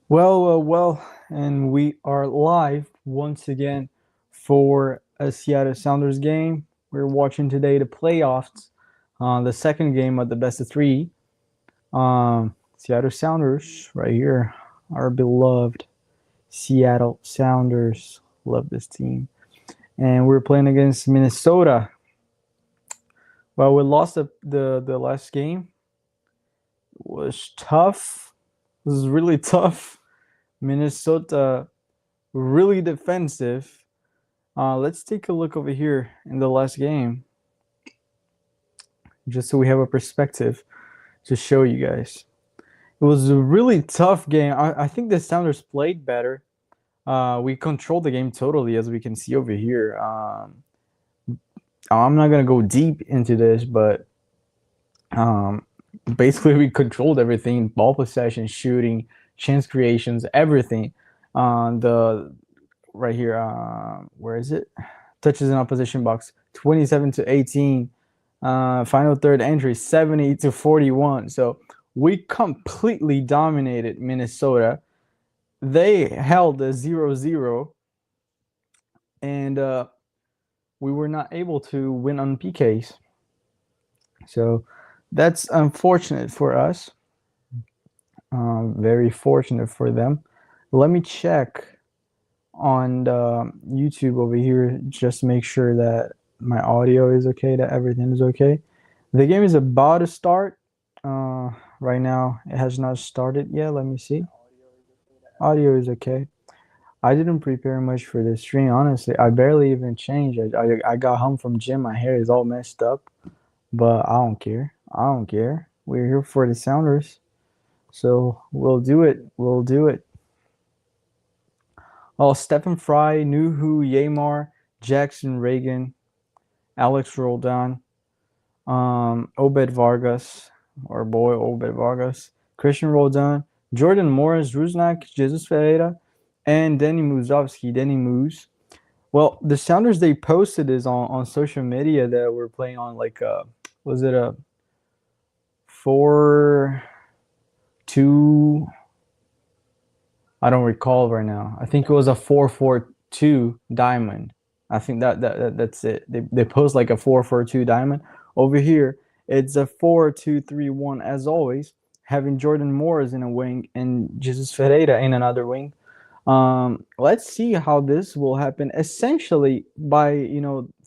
And we are live once again for a Seattle Sounders game. We're watching today the playoffs, the second game of the best of three. Seattle Sounders, right here, our beloved Seattle Sounders. Love this team. And we're playing against Minnesota. Well, we lost the last game. It was tough. It was really tough. Minnesota really defensive. Let's take a look over here in the last game, just so we have a perspective to show you guys. It was a really tough game. I think the Sounders played better. We controlled the game totally, as we can see over here. I'm not gonna go deep into this, but um, basically we controlled everything: ball possession, shooting, chance creations, everything. The right here, where is it? Touches in opposition box, 27-18. Final third entry, 70-41. So we completely dominated Minnesota. They held a 0-0, and we were not able to win on PKs. So that's unfortunate for us. Very fortunate for them. Let me check on the YouTube over here just to make sure that my audio is okay, that everything is okay. The game is about to start. Right now, it has not started yet. Let me see. Audio is okay. I didn't prepare much for this stream, honestly. I barely even changed. I got home from gym. My hair is all messed up, but I don't care. I don't care. We're here for the Sounders, so we'll do it. We'll do it. Oh, Stephen Fry, Nuhu, Yamar, Jackson Reagan, Alex Roldan, Obed Vargas, our boy Obed Vargas, Christian Roldan, Jordan Morris, Rusnak, Jesus Ferreira, and Denny Muzovsky, Denny Moose. Well, the Sounders, they posted this on social media that we're playing on, like, was it a 4-2? I don't recall right now. I think it was a 4-4-2 diamond. I think that's it. They post like a 4-4-2 diamond. Over here, it's a 4-2-3-1 as always, having Jordan Morris in a wing and Jesus Ferreira in another wing. Let's see how this will happen. Essentially, by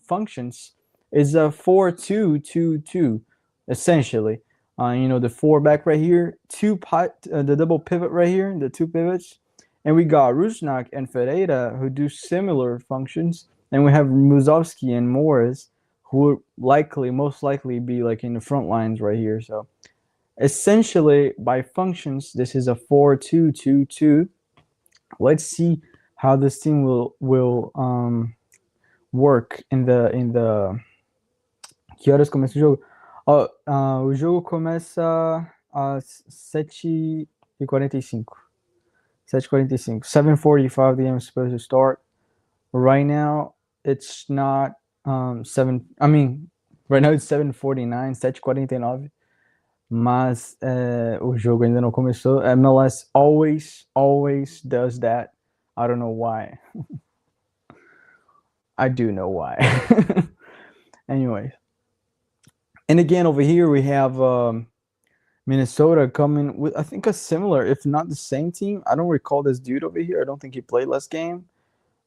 functions, is a 4-2-2-2. Essentially, the four back right here, the double pivot right here, the two pivots, and we got Rusnak and Ferreira who do similar functions, and we have Muzovsky and Morris who would most likely be like in the front lines right here. So essentially, by functions, this is a 4-2-2-2. Let's see how this team will work in the. Que horas começa o jogo? O jogo começa às 7h45. 7h45. 7:45 the game is supposed to start. Right now, it's not 7. I mean, right now it's 7:49, 7:49. Mas o jogo ainda não começou. MLS always does that. I don't know why. I do know why. Anyways. And again, over here we have Minnesota coming with, I think, a similar, if not the same team. I don't recall this dude over here. I don't think he played last game.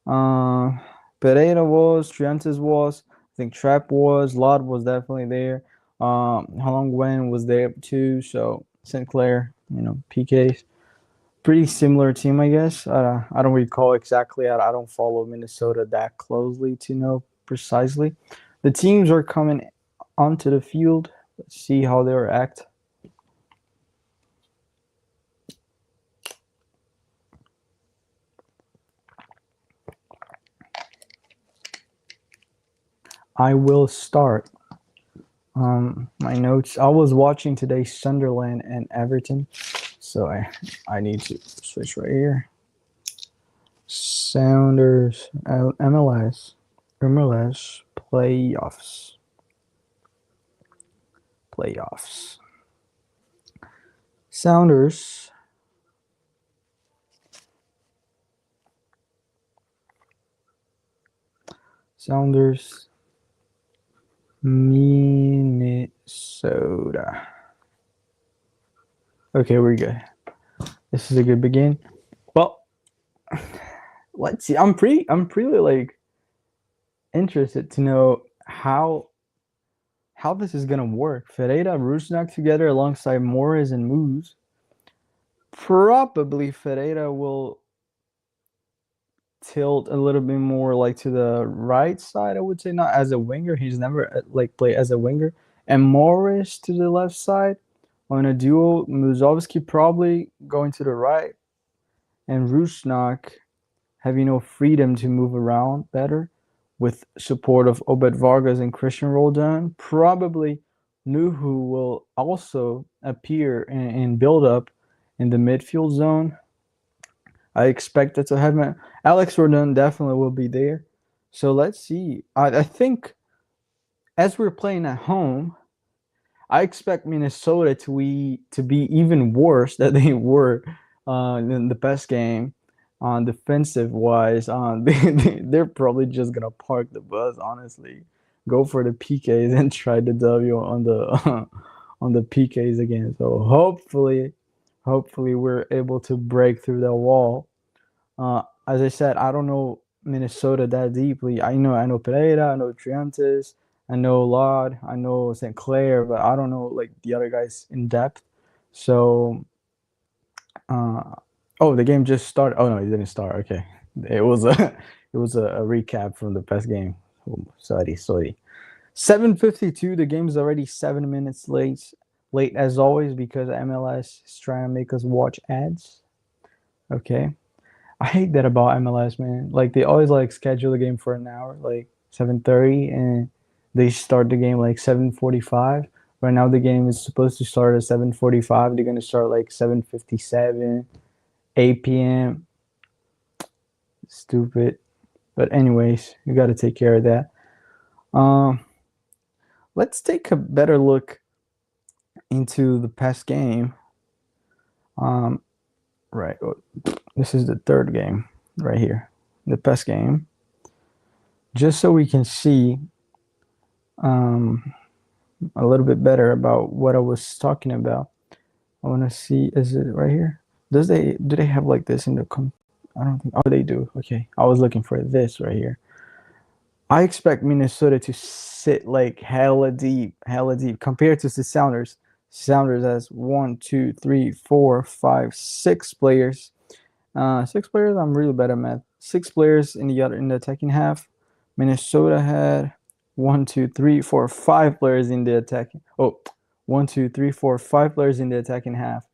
Pereira was, Triantes was, I think Trap was, Lod was definitely there. Halong Wen was there too. So Sinclair, PKs. Pretty similar team, I guess. I don't recall exactly. I don't follow Minnesota that closely to know precisely. The teams are coming onto the field. Let's see how they react. I will start. My notes. I was watching today Sunderland and Everton, so I need to switch right here. Sounders MLS playoffs. Sounders Sounders, Minnesota. Okay, we're good. This is a good begin. Well, let's see. I'm pretty like interested to know how this is gonna work. Ferreira, Rusnak together alongside Morris and Moose. Probably Ferreira will tilt a little bit more like to the right side. I would say not as a winger. He's never like played as a winger. And Morris to the left side on a duo. Muzovsky probably going to the right, and Rusnak having no freedom to move around better with support of Obed Vargas and Christian Roldan. Probably Nuhu will also appear and build up in the midfield zone. I expect it to happen. Alex Roldan definitely will be there. So let's see. I think as we're playing at home, I expect Minnesota to be even worse than they were in the best game on defensive wise. They're probably just gonna park the bus. Honestly, go for the PKs and try the W on the on the PKs again. So hopefully we're able to break through that wall. As I said, I don't know Minnesota that deeply. I know Pereira, I know Triantes, I know Laud, I know St. Clair, but I don't know like the other guys in depth. So, oh, the game just started. Oh no, it didn't start. Okay, it was a it was a recap from the past game. Oh, sorry. 7:52. The game's already 7 minutes late. Late as always because MLS is trying to make us watch ads. Okay. I hate that about MLS, man. Like they always like schedule the game for an hour, like 7:30, and they start the game like 7:45. Right now, the game is supposed to start at 7:45. They're gonna start like 7:57, 8 p.m. Stupid, but anyways, you got to take care of that. Um, let's take a better look into the past game. Um, right, this is the third game right here, the past game, just so we can see um, a little bit better about what I was talking about. I want to see, is it right here? Do they have like this in the I don't think. Oh, they do. Okay, I was looking for this right here. I expect Minnesota to sit like hella deep compared to the Sounders. Sounders has 1, 2, 3, 4, 5, 6 players. Six players. I'm really bad at math. 6 players in the attacking half. Minnesota had 1, 2, 3, 4, 5 players in the attacking. Oh, 1, 2, 3, 4, 5 players in the attacking half.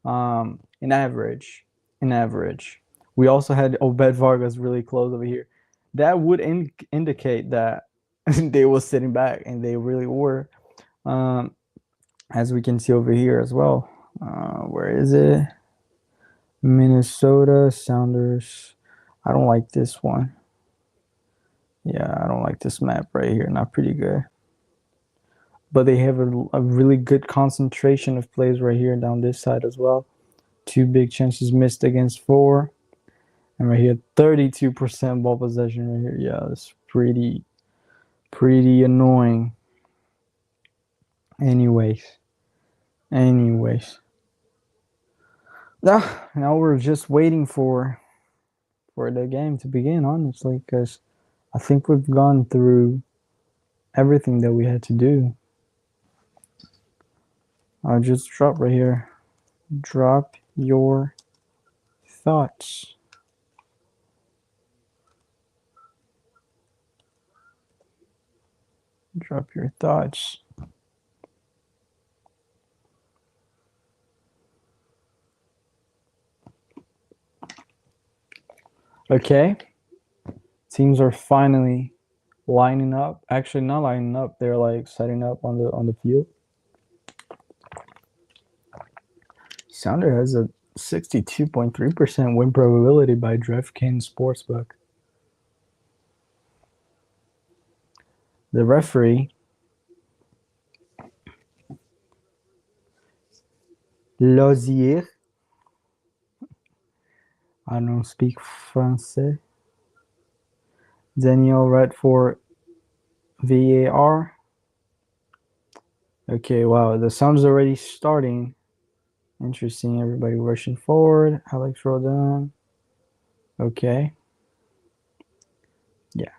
In average, we also had Obed Vargas really close over here. That would indicate that they were sitting back, and they really were. Um, as we can see over here as well. Where is it? Minnesota Sounders. I don't like this one. Yeah, I don't like this map right here. Not pretty good. But they have a really good concentration of plays right here down this side as well. 2 big chances missed against 4. And right here, 32% ball possession right here. Yeah, it's pretty annoying. Anyways. Now we're just waiting for the game to begin, honestly, because I think we've gone through everything that we had to do. I'll just drop right here. Drop your thoughts. Drop your thoughts. Okay. Teams are finally lining up. Actually, not lining up. They're like setting up on the field. Sounder has a 62.3% win probability by DraftKings Sportsbook. The referee, Lozier, I don't speak Francais, Danielle red for VAR. Okay, wow, the sound's already starting. Interesting. Everybody rushing forward. Alex Rodon. Okay. Yeah.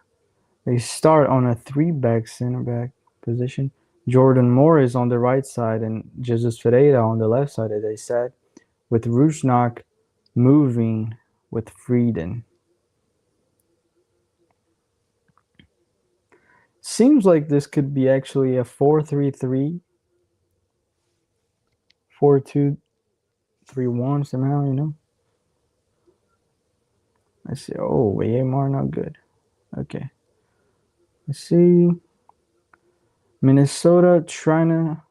They start on a three-back center back position. Jordan Morris on the right side and Jesus Ferreira on the left side, as I said, with Rusnak moving with Frieden. Seems like this could be actually a 4-3-3, 4-2-3-1 somehow, you know? Let's see. Oh, Amar not good. Okay. Let's see. Minnesota trying to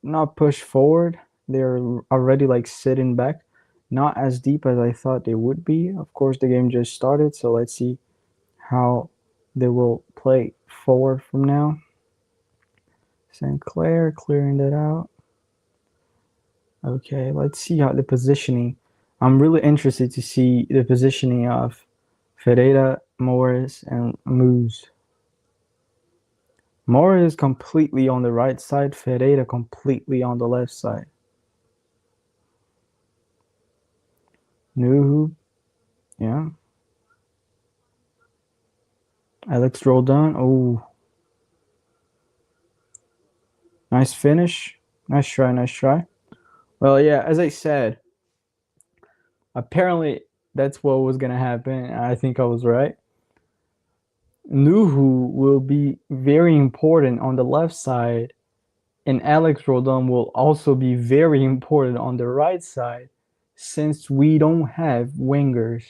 not push forward. They're already like sitting back, not as deep as I thought they would be. Of course, the game just started, so let's see how they will play forward from now. St. Clair clearing that out. Okay, let's see how the positioning. I'm really interested to see the positioning of Ferreira, Morris, and Moose. Morris completely on the right side, Ferreira completely on the left side. Nuhu, yeah. Alex Roldan. Oh, nice finish. Nice try, nice try. Well, yeah, as I said, apparently that's what was going to happen. I think I was right. Nuhu will be very important on the left side, and Alex Roldan will also be very important on the right side since we don't have wingers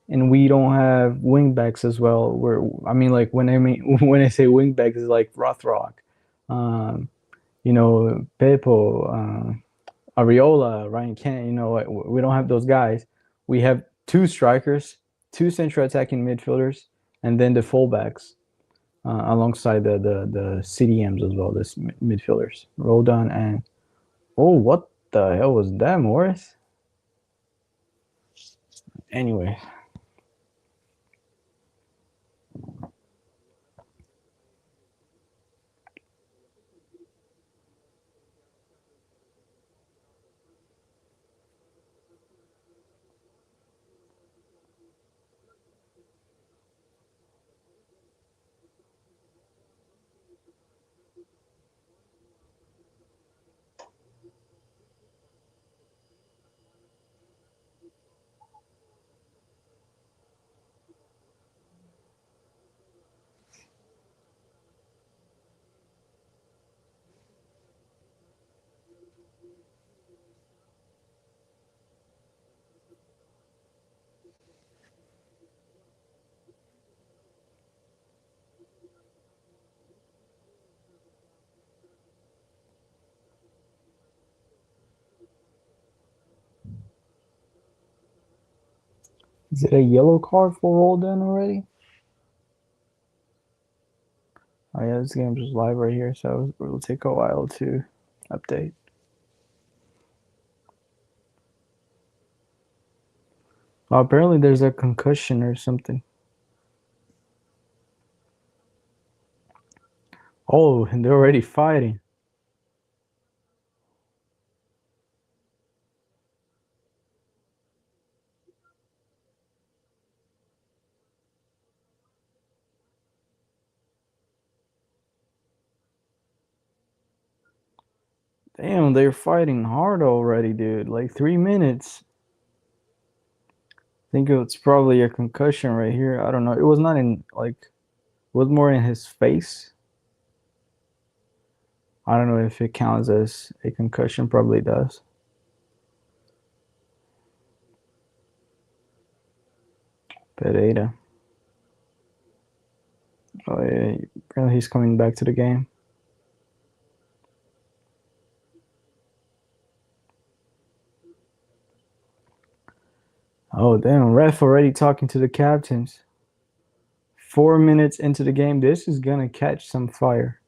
and we don't have wingbacks as well. I mean, like when I say wingbacks, it's like Rothrock, um, Pepo, Ariola, Ryan Kent. We don't have those guys. We have two strikers, two central attacking midfielders, and then the fullbacks alongside the CDMs as well, the midfielders, Roldan and what the hell was that, Morris? Anyway. Is it a yellow card for Roldan already? Oh yeah, this game's just live right here, so it'll take a while to update. Oh, apparently there's a concussion or something. Oh, and they're already fighting. Damn, they're fighting hard already, dude. Like 3 minutes. I think it's probably a concussion right here. I don't know. It was not in it was more in his face. I don't know if it counts as a concussion. Probably does. Pereira. Oh yeah, apparently he's coming back to the game. Oh damn, ref already talking to the captains. 4 minutes into the game, this is gonna catch some fire.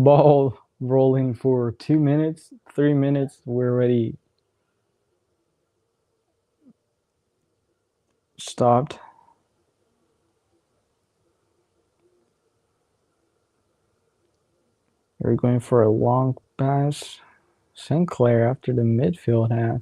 Ball rolling for 2 minutes, 3 minutes. We're already stopped. We're going for a long pass. Sinclair after the midfield half.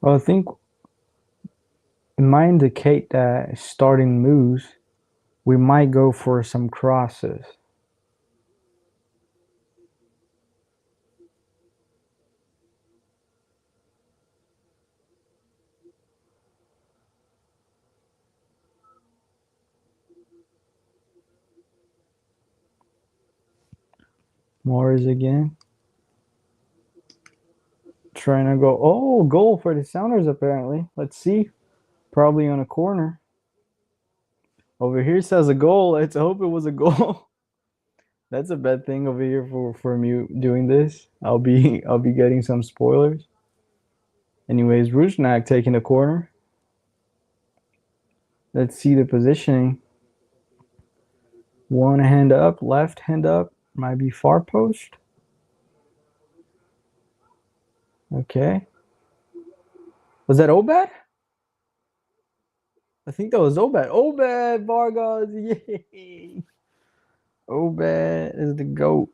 Well, I think it might indicate that starting moves, we might go for some crosses. Morris again. Trying to go. Oh, goal for the Sounders apparently. Let's see. Probably on a corner. Over here says a goal. Let's hope it was a goal. That's a bad thing over here for me doing this. I'll be getting some spoilers. Anyways, Rusnak taking the corner. Let's see the positioning. One hand up, left hand up. Might be far post. Okay. Was that Obed? I think that was Obed. Obed Vargas. Yay. Obed is the GOAT.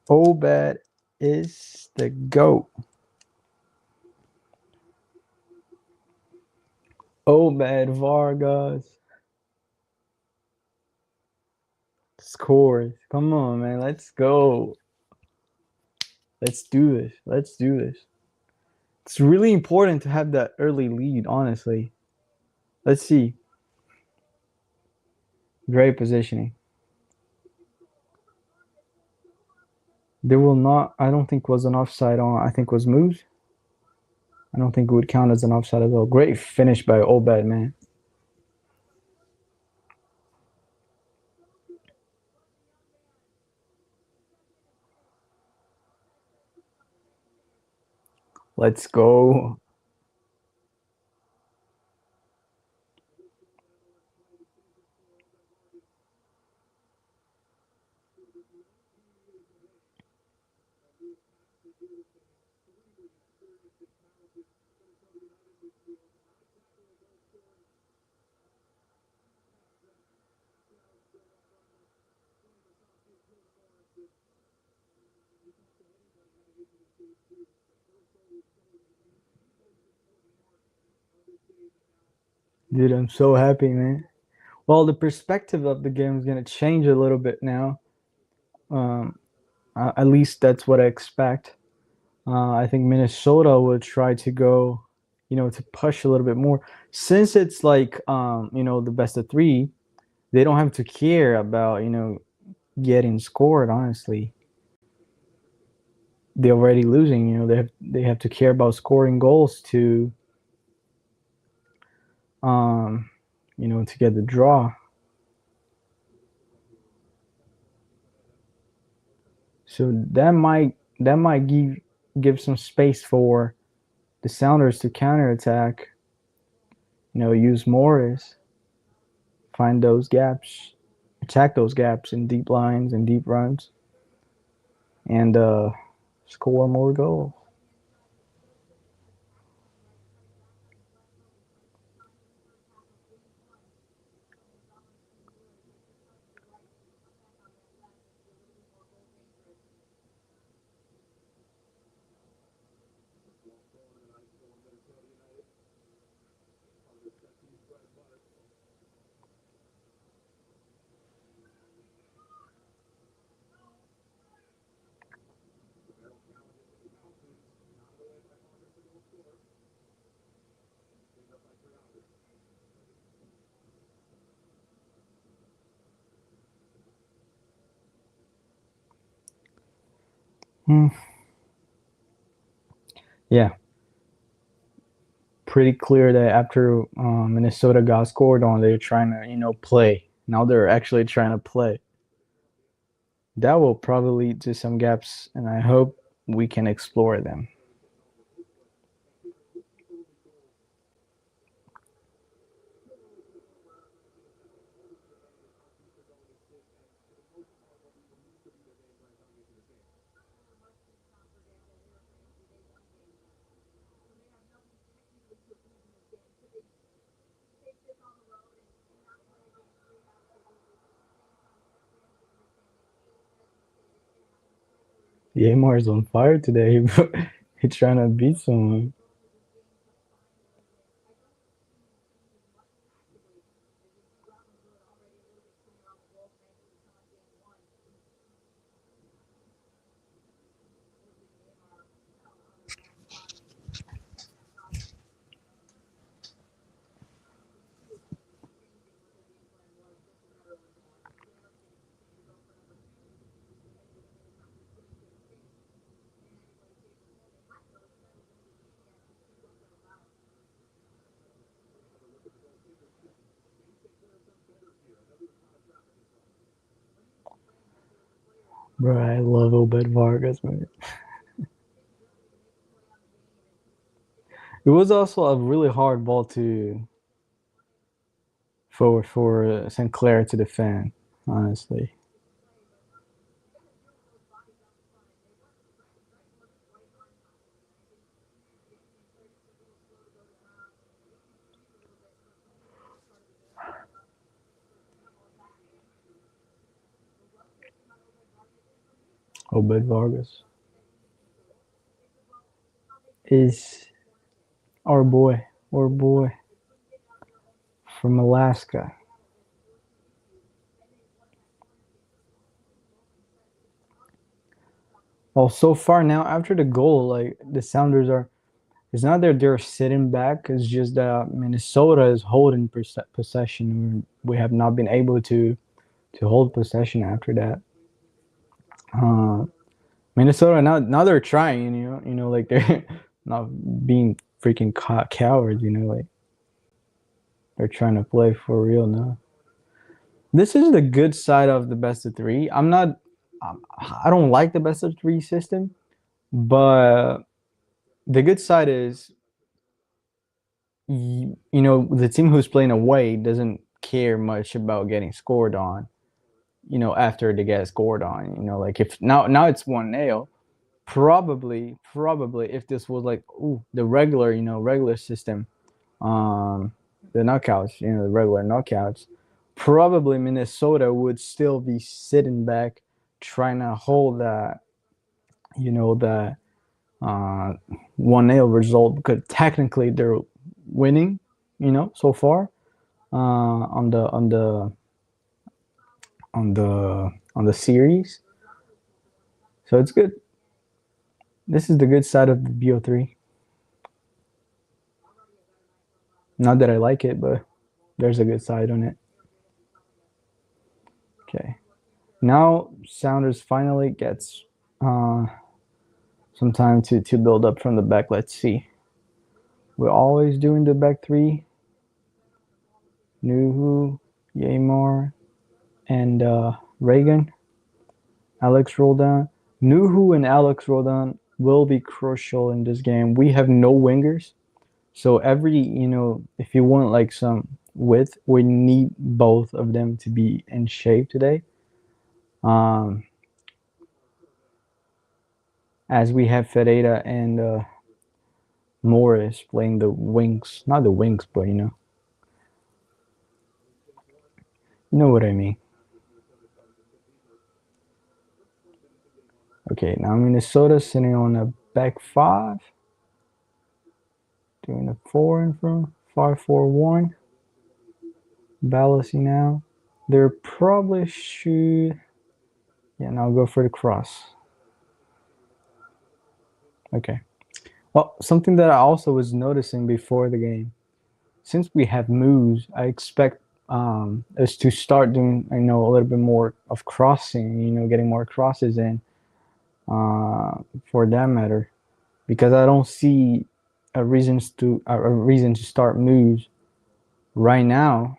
Obed is the GOAT. Obed Vargas scores. Come on, man. Let's go. Let's do this. Let's do this. It's really important to have that early lead, honestly. Let's see. Great positioning. There will not, I don't think was an offside on, I think was moves. I don't think it would count as an offside as well. Great finish by Obed, man. Let's go. Dude, I'm so happy, man. Well, the perspective of the game is going to change a little bit now. Um, at least that's what I expect. I think Minnesota will try to go, to push a little bit more. Since it's like, the best of three, they don't have to care about, getting scored, honestly. They're already losing, they have to care about scoring goals to, um, to get the draw. So that might give some space for the Sounders to counterattack. Use Morris, find those gaps, attack those gaps in deep lines and deep runs, and score more goals. Hmm. Yeah, pretty clear that after Minnesota got scored on, they're trying to play. Now they're actually trying to play. That will probably lead to some gaps, and I hope we can explore them. Yamar is on fire today. He's trying to beat someone. Bro, I love Obed Vargas, man. It was also a really hard ball to for Sinclair to defend, honestly. Obed Vargas is our boy from Alaska. Well, so far now, after the goal, like the Sounders are, it's not that they're sitting back. It's just that Minnesota is holding possession. We have not been able to hold possession after that. Uh, Minnesota now they're trying, like they're not being freaking cowards, like they're trying to play for real now. This is the good side of the best of three. I don't like the best of three system, but the good side is, the team who's playing away doesn't care much about getting scored on, after they get scored on, like if now it's 1-0. Probably if this was like the regular regular system, um the knockouts, the regular knockouts, probably Minnesota would still be sitting back trying to hold that, that uh 1-0 result, because technically they're winning, so far, on the series. So it's good. This is the good side of the BO3. Not that I like it, but there's a good side on it. Okay. Now Sounders finally gets uh, some time to build up from the back. Let's see. We're always doing the back three. Nuhu, Yamar, and Reagan. Alex Roldan. Nuhu and Alex Roldan will be crucial in this game. We have no wingers. So if you want like some width, we need both of them to be in shape today. Um, as we have Ferreira and Morris playing the wings, not the wings, but you know what I mean. Okay, now Minnesota sitting on a back five, doing a four in front, 5-4-1. Balancing now. They're probably should, yeah. Now go for the cross. Okay. Well, something that I also was noticing before the game, since we have moves, I expect us to start doing, a little bit more of crossing, getting more crosses in, for that matter, because I don't see a reason to start moves right now,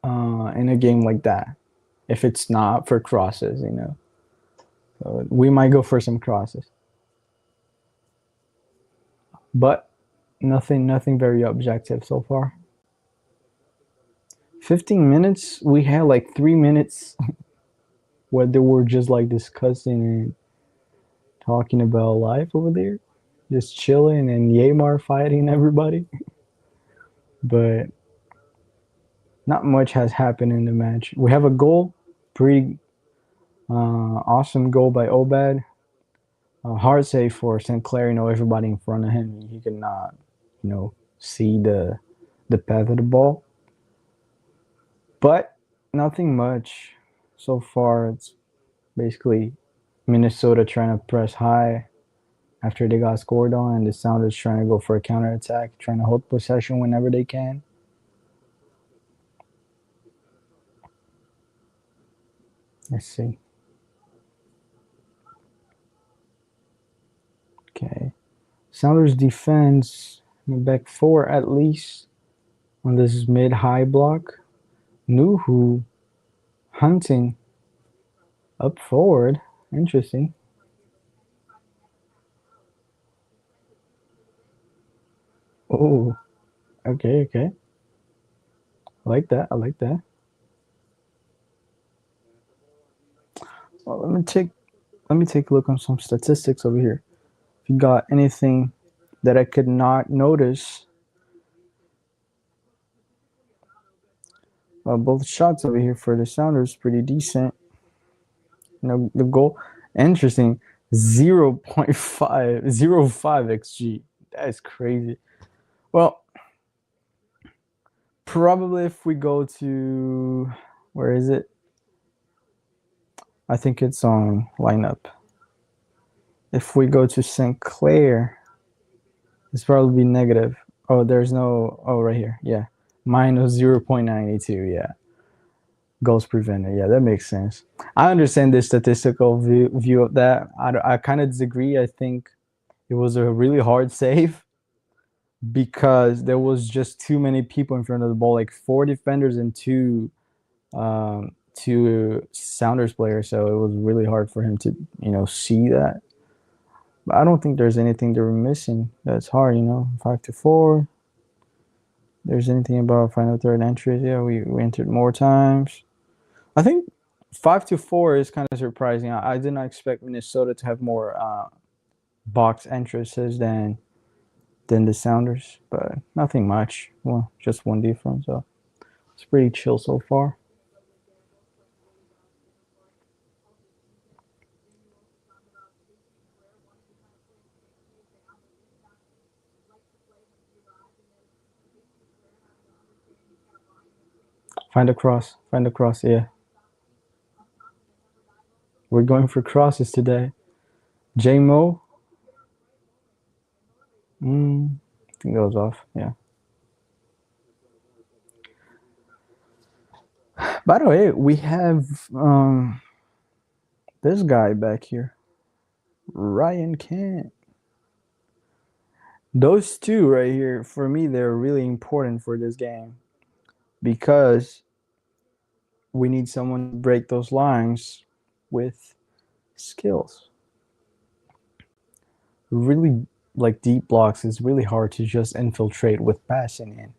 in a game like that. If it's not for crosses, so we might go for some crosses, but nothing very objective so far. 15 minutes, we had like 3 minutes where they were just like discussing and talking about life over there, just chilling, and Yamar fighting everybody. But not much has happened in the match. We have a goal, pretty awesome goal by Obed. Hard save for Sinclair. Everybody in front of him, he could not, see the path of the ball. But nothing much so far. It's basically Minnesota trying to press high after they got scored on, and the Sounders trying to go for a counterattack, trying to hold possession whenever they can. Let's see. Okay. Sounders defense in the back four at least on this mid-high block. Nuhu hunting up forward. Interesting. Oh, okay, okay. I like that. I like that. Well, let me take a look on some statistics over here. If you got anything that I could not notice, both shots over here for the Sounders pretty decent. The goal, interesting, 0.505 xg. That is crazy. Well, probably if we go to, where is it? I think it's on lineup. If we go to Sinclair, it's probably negative. Oh, there's no. Oh, right here. Yeah, minus 0.92. Yeah, goals prevented. Yeah, that makes sense. I understand the statistical view of that. I kind of disagree. I think it was a really hard save because there was just too many people in front of the ball, like four defenders and two Sounders players. So it was really hard for him to see that. But I don't think there's anything they were missing that's hard. 5-4. There's anything about final third entries? Yeah, we entered more times. I think 5-4 is kind of surprising. I did not expect Minnesota to have more box entrances than the Sounders, but nothing much. Well, just one difference, so it's pretty chill so far. Find a cross. Yeah, we're going for crosses today. J Mo, I think that was off. Yeah. By the way, we have this guy back here, Ryan Kent. Those two right here, for me, they're really important for this game because we need someone to break those lines with skills. Really, like deep blocks is really hard to just infiltrate with passing in.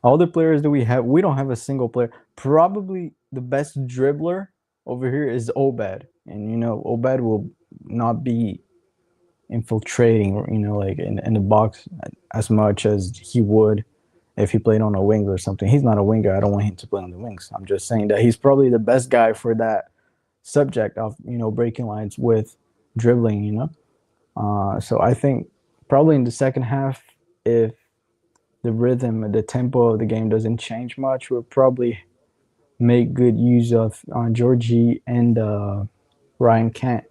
All the players that we have, we don't have a single player. Probably the best dribbler over here is Obed, and Obed will not be infiltrating, like in the box as much as he would if he played on a wing or something. He's not a winger. I don't want him to play on the wings. I'm just saying that he's probably the best guy for that subject of breaking lines with dribbling. So I think probably in the second half, if the rhythm and the tempo of the game doesn't change much, we'll probably make good use of Georgie and Ryan Kent.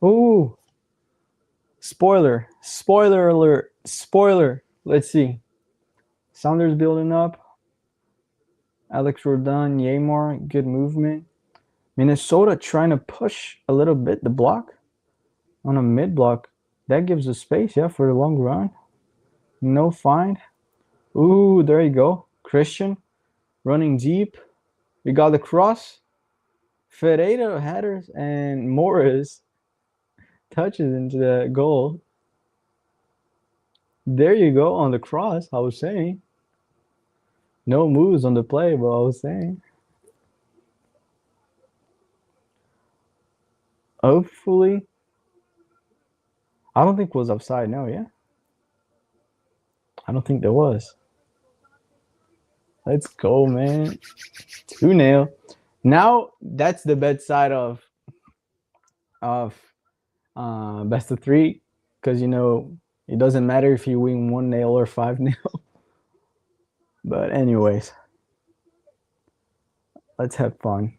Ooh, spoiler. Spoiler alert. Spoiler. Let's see. Sounders building up. Alex Rodon, Yamar, good movement. Minnesota trying to push a little bit the block on a mid block. That gives us space, yeah, for the long run. No find. Ooh, there you go. Christian running deep. We got the cross. Ferreira headers and Morris touches into the goal. There you go on the cross. I was saying. No moves on the play, but I was saying. Hopefully. I don't think it was offside. No, yeah. I don't think there was. Let's go, man. 2-0. Now that's the bad side of best of three, because it doesn't matter if you win 1-0 or 5-0. But anyways, let's have fun.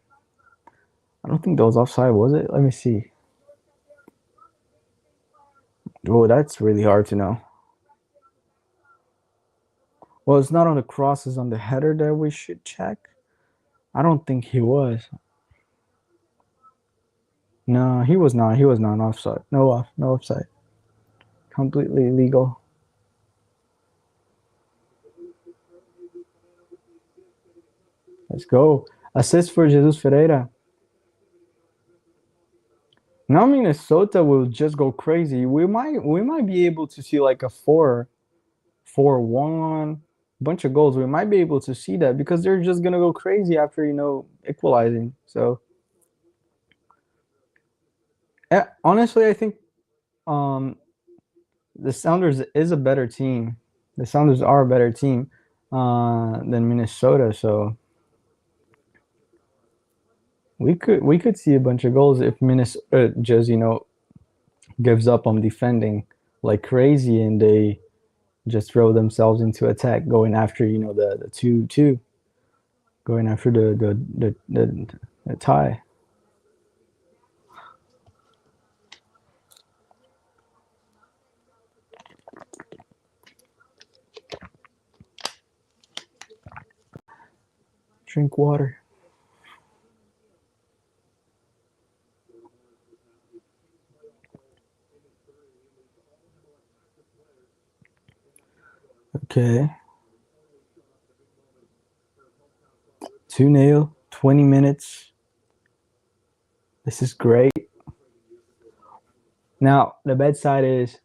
I don't think that was offside, was it? Let me see. Oh, that's really hard to know. Well, it's not on the crosses on the header that we should check. I don't think he was. No, he was not. He was not offside. No offside. Completely legal. Let's go. Assist for Jesus Ferreira. Now Minnesota will just go crazy. We might be able to see like a 4-1 bunch of goals. We might be able to see that because they're just gonna go crazy after equalizing. So honestly, I think um the Sounders is a better team. The Sounders are a better team than Minnesota. So we could see a bunch of goals if Minnesota just gives up on defending like crazy and they just throw themselves into attack, going after the 2-2, going after the tie. Drink water. Okay. 2-0, 20 minutes. This is great. Now, the bad side is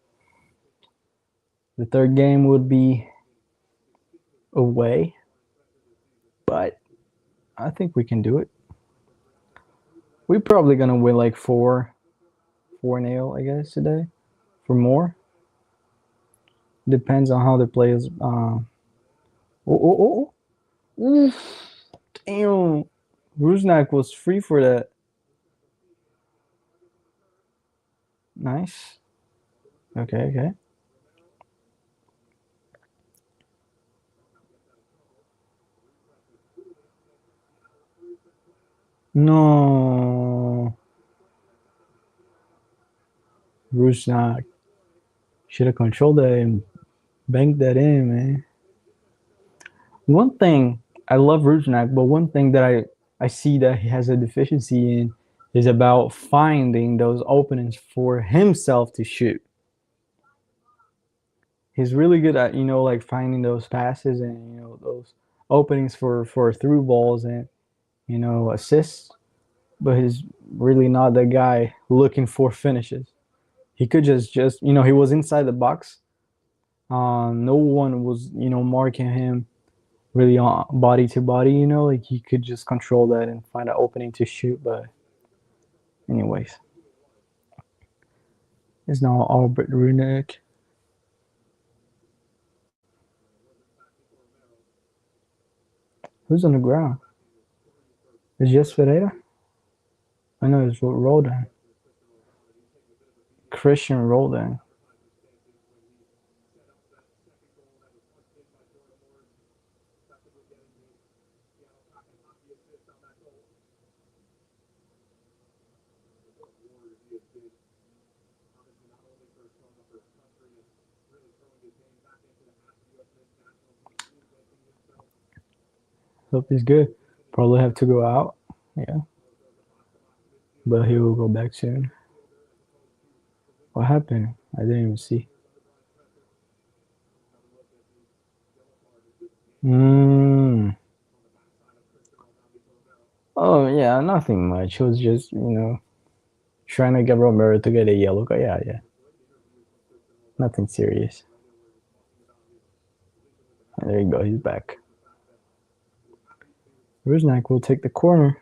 the third game would be away, but I think we can do it. We're probably going to win like 4-0, I guess, today. For more. Depends on how the players. Oof. Damn. Rusnak was free for that. Nice. Okay. No. Rusnak should have controlled that and banked that in, man. One thing I love Rusnak, but one thing that I see that he has a deficiency in is about finding those openings for himself to shoot. He's really good at like finding those passes and those openings for through balls and assists, but he's really not the guy looking for finishes. He could just he was inside the box. No one was marking him really on body to body. Like he could just control that and find an opening to shoot. But anyways, it's now Albert Runick. Who's on the ground? It's just Ferreira. I know it's Roldan. Christian Roldan. Hope he's good. Probably have to go out. Yeah, but he will go back soon. What happened? I didn't even see. Hmm. Oh yeah, nothing much. He was just trying to get Romero to get a yellow card. Yeah, yeah, nothing serious. And there you go. He's back. Rusnak will take the corner.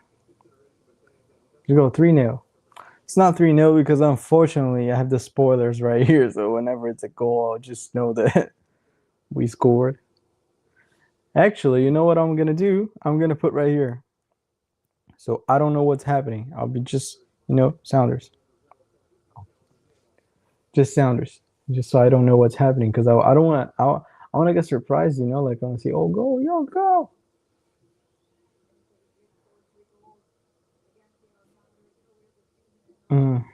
You go 3-0. It's not 3-0 because unfortunately I have the spoilers right here. So whenever it's a goal, I'll just know that we scored. Actually, you know what I'm gonna do? I'm gonna put right here. So I don't know what's happening. I'll be just sounders, just sounders, just so I don't know what's happening because I don't want I want to get surprised. Like I want to see oh go yo go. Mm.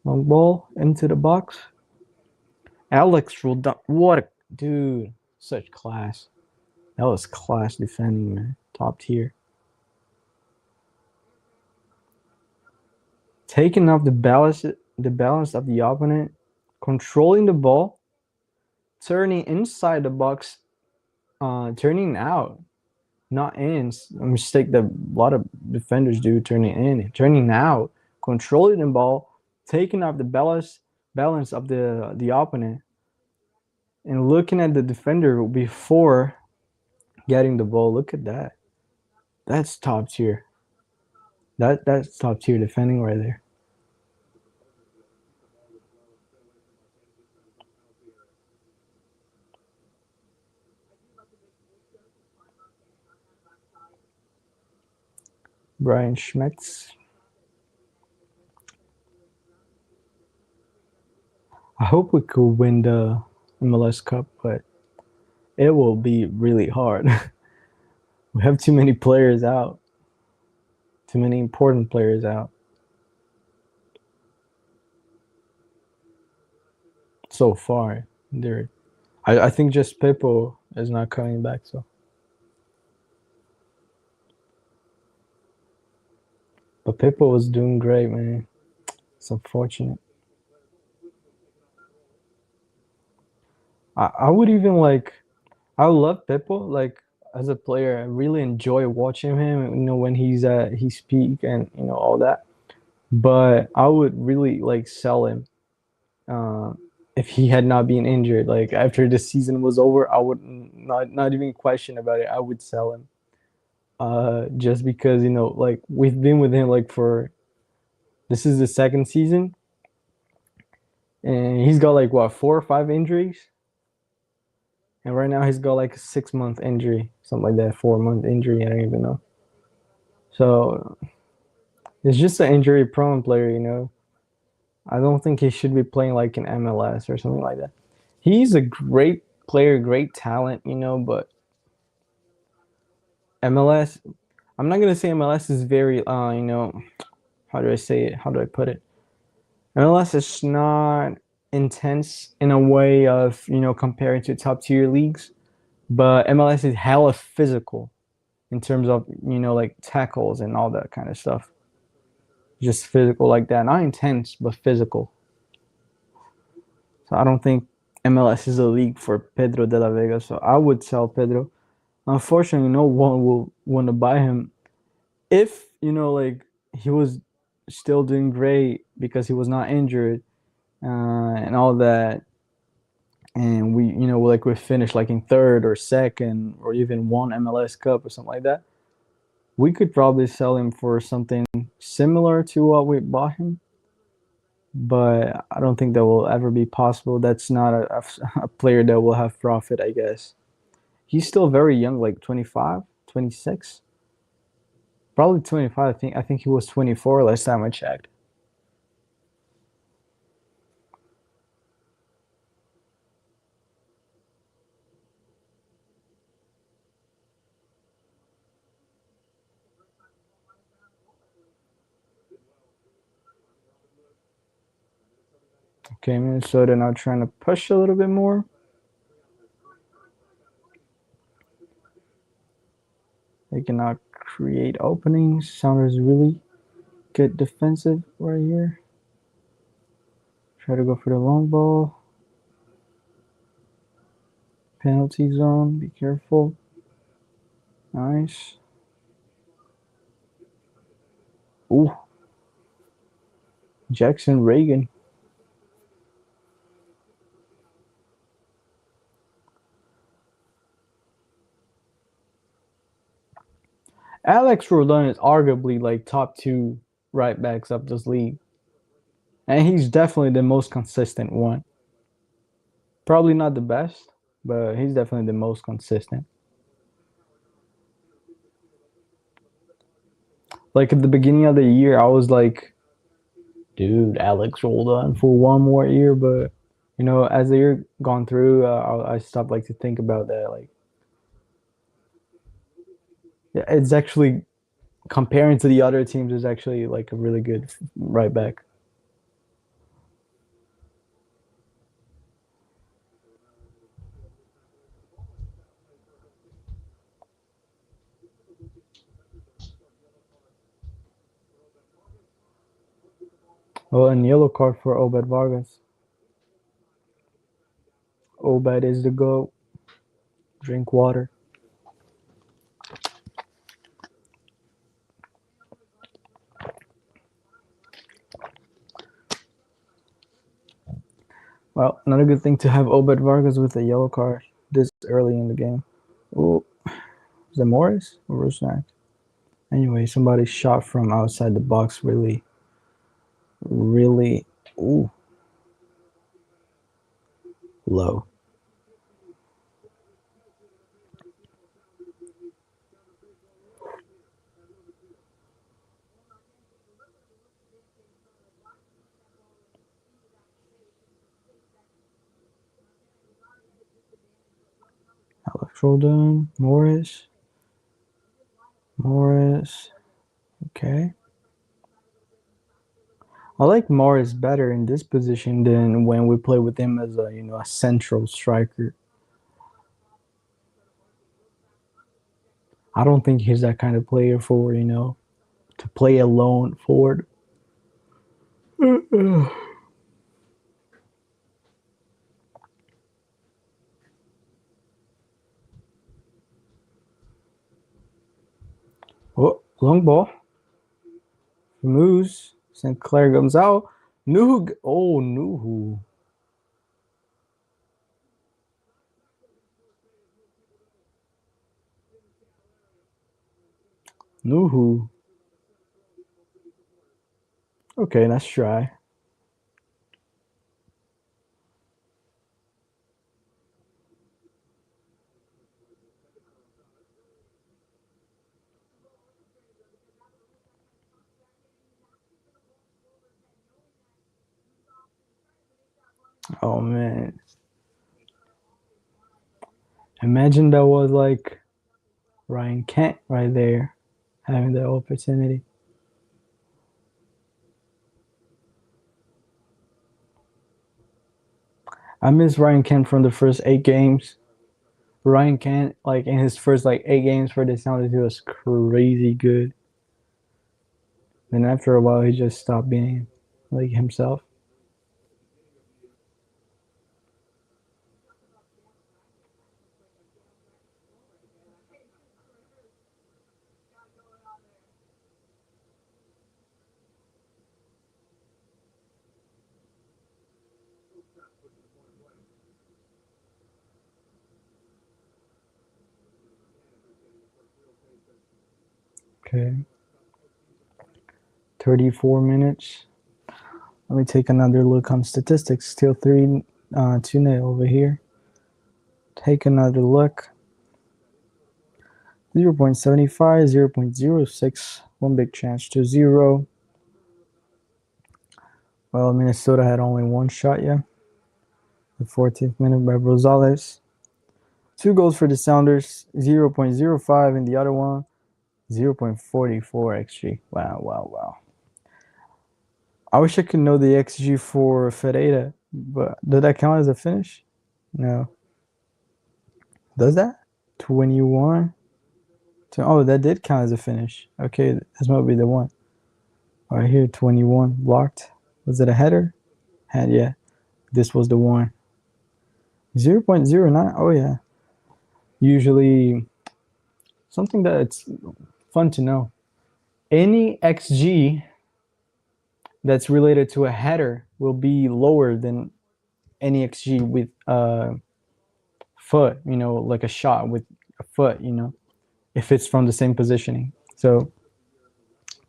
Long ball into the box. Alex rolled down. What a dude! Such class. That was class defending, man. Top tier. Taking off the balance of the opponent, controlling the ball, turning inside the box, turning out, not in. A mistake that a lot of defenders do, turning in, turning out, controlling the ball, taking off the balance of the opponent, and looking at the defender before getting the ball. Look at that. That's top tier. That's top tier defending right there. Brian Schmetz. I hope we could win the MLS Cup, but it will be really hard. We have too many players out, too many important players out so far. There, I think just Pepo is not coming back. So, but Pepo was doing great, man. It's unfortunate. I would even I love Pepo as a player. I really enjoy watching him. When he speak and all that. But I would really sell him uh, if he had not been injured. Like after the season was over, I would not even question about it. I would sell him. Just because we've been with him for this is the second season, and he's got what 4 or 5 injuries, and right now he's got a 6 month injury, something like that, 4 month injury. I don't even know. So it's just an injury prone player. I don't think he should be playing in MLS or something like that. He's a great player, great talent, but MLS, I'm not gonna say MLS is very how do I say it? How do I put it? MLS is not intense in a way of comparing to top tier leagues, but MLS is hella physical in terms of tackles and all that kind of stuff. Just physical like that, not intense but physical. So I don't think MLS is a league for Pedro de la Vega. So I would sell Pedro. Unfortunately, no one will want to buy him if he was still doing great because he was not injured and all that, and we finished in third or second or even won MLS Cup or something like that. We could probably sell him for something similar to what we bought him, but I don't think that will ever be possible. That's not a player that will have profit, I guess. He's still very young, 25, 26, probably 25. I think he was 24 last time I checked. Okay, Minnesota now trying to push a little bit more. They cannot create openings. Sounders really good defensive right here. Try to go for the long ball. Penalty zone. Be careful. Nice. Ooh. Jackson Reagan. Alex Rodon is arguably like top two right backs of this league. And he's definitely the most consistent one. Probably not the best, but he's definitely the most consistent. Like at the beginning of the year, I was like, dude, Alex Rodon for one more year. But, as the year gone through, I stopped like to think about that. Like, yeah, it's actually comparing to the other teams is actually like a really good right back. Oh, and yellow card for Obed Vargas. Obed is the GOAT. Drink water. Well, another good thing to have Obed Vargas with a yellow card this early in the game. Oh, is that Morris or Rusnak? Anyway, somebody shot from outside the box really, really, ooh, low. Alex Roldan, Morris. Okay. I like Morris better in this position than when we play with him as a central striker. I don't think he's that kind of player for, to play alone forward. Oh, long ball. Moves. St. Clair comes out. Nuhu. Oh, Nuhu. Nuhu. Okay, let's try. Oh, man. Imagine that was like Ryan Kent right there having the opportunity. I miss Ryan Kent from the first 8 games. Ryan Kent, like in his first like 8 games for the Sounders, he was crazy good. Then after a while, he just stopped being like himself. Okay. 34 minutes. Let me take another look on statistics. Still 2-0 over here. Take another look. 0.75, 0.06. One big chance to 0. Well, Minnesota had only one shot yet. The 14th minute by Rosales. 2 goals for the Sounders. 0.05 in the other one. 0.44 XG. Wow, wow, wow. I wish I could know the XG for Ferreira, But did that count as a finish? No. Does that? 21. Oh, that did count as a finish. Okay, this might be the one. Right here, 21 blocked. Was it a header? Yeah. This was the one. 0.09. Oh yeah. Usually something that's fun to know. Any XG that's related to a header will be lower than any XG with a foot, like a shot with a foot, if it's from the same positioning. So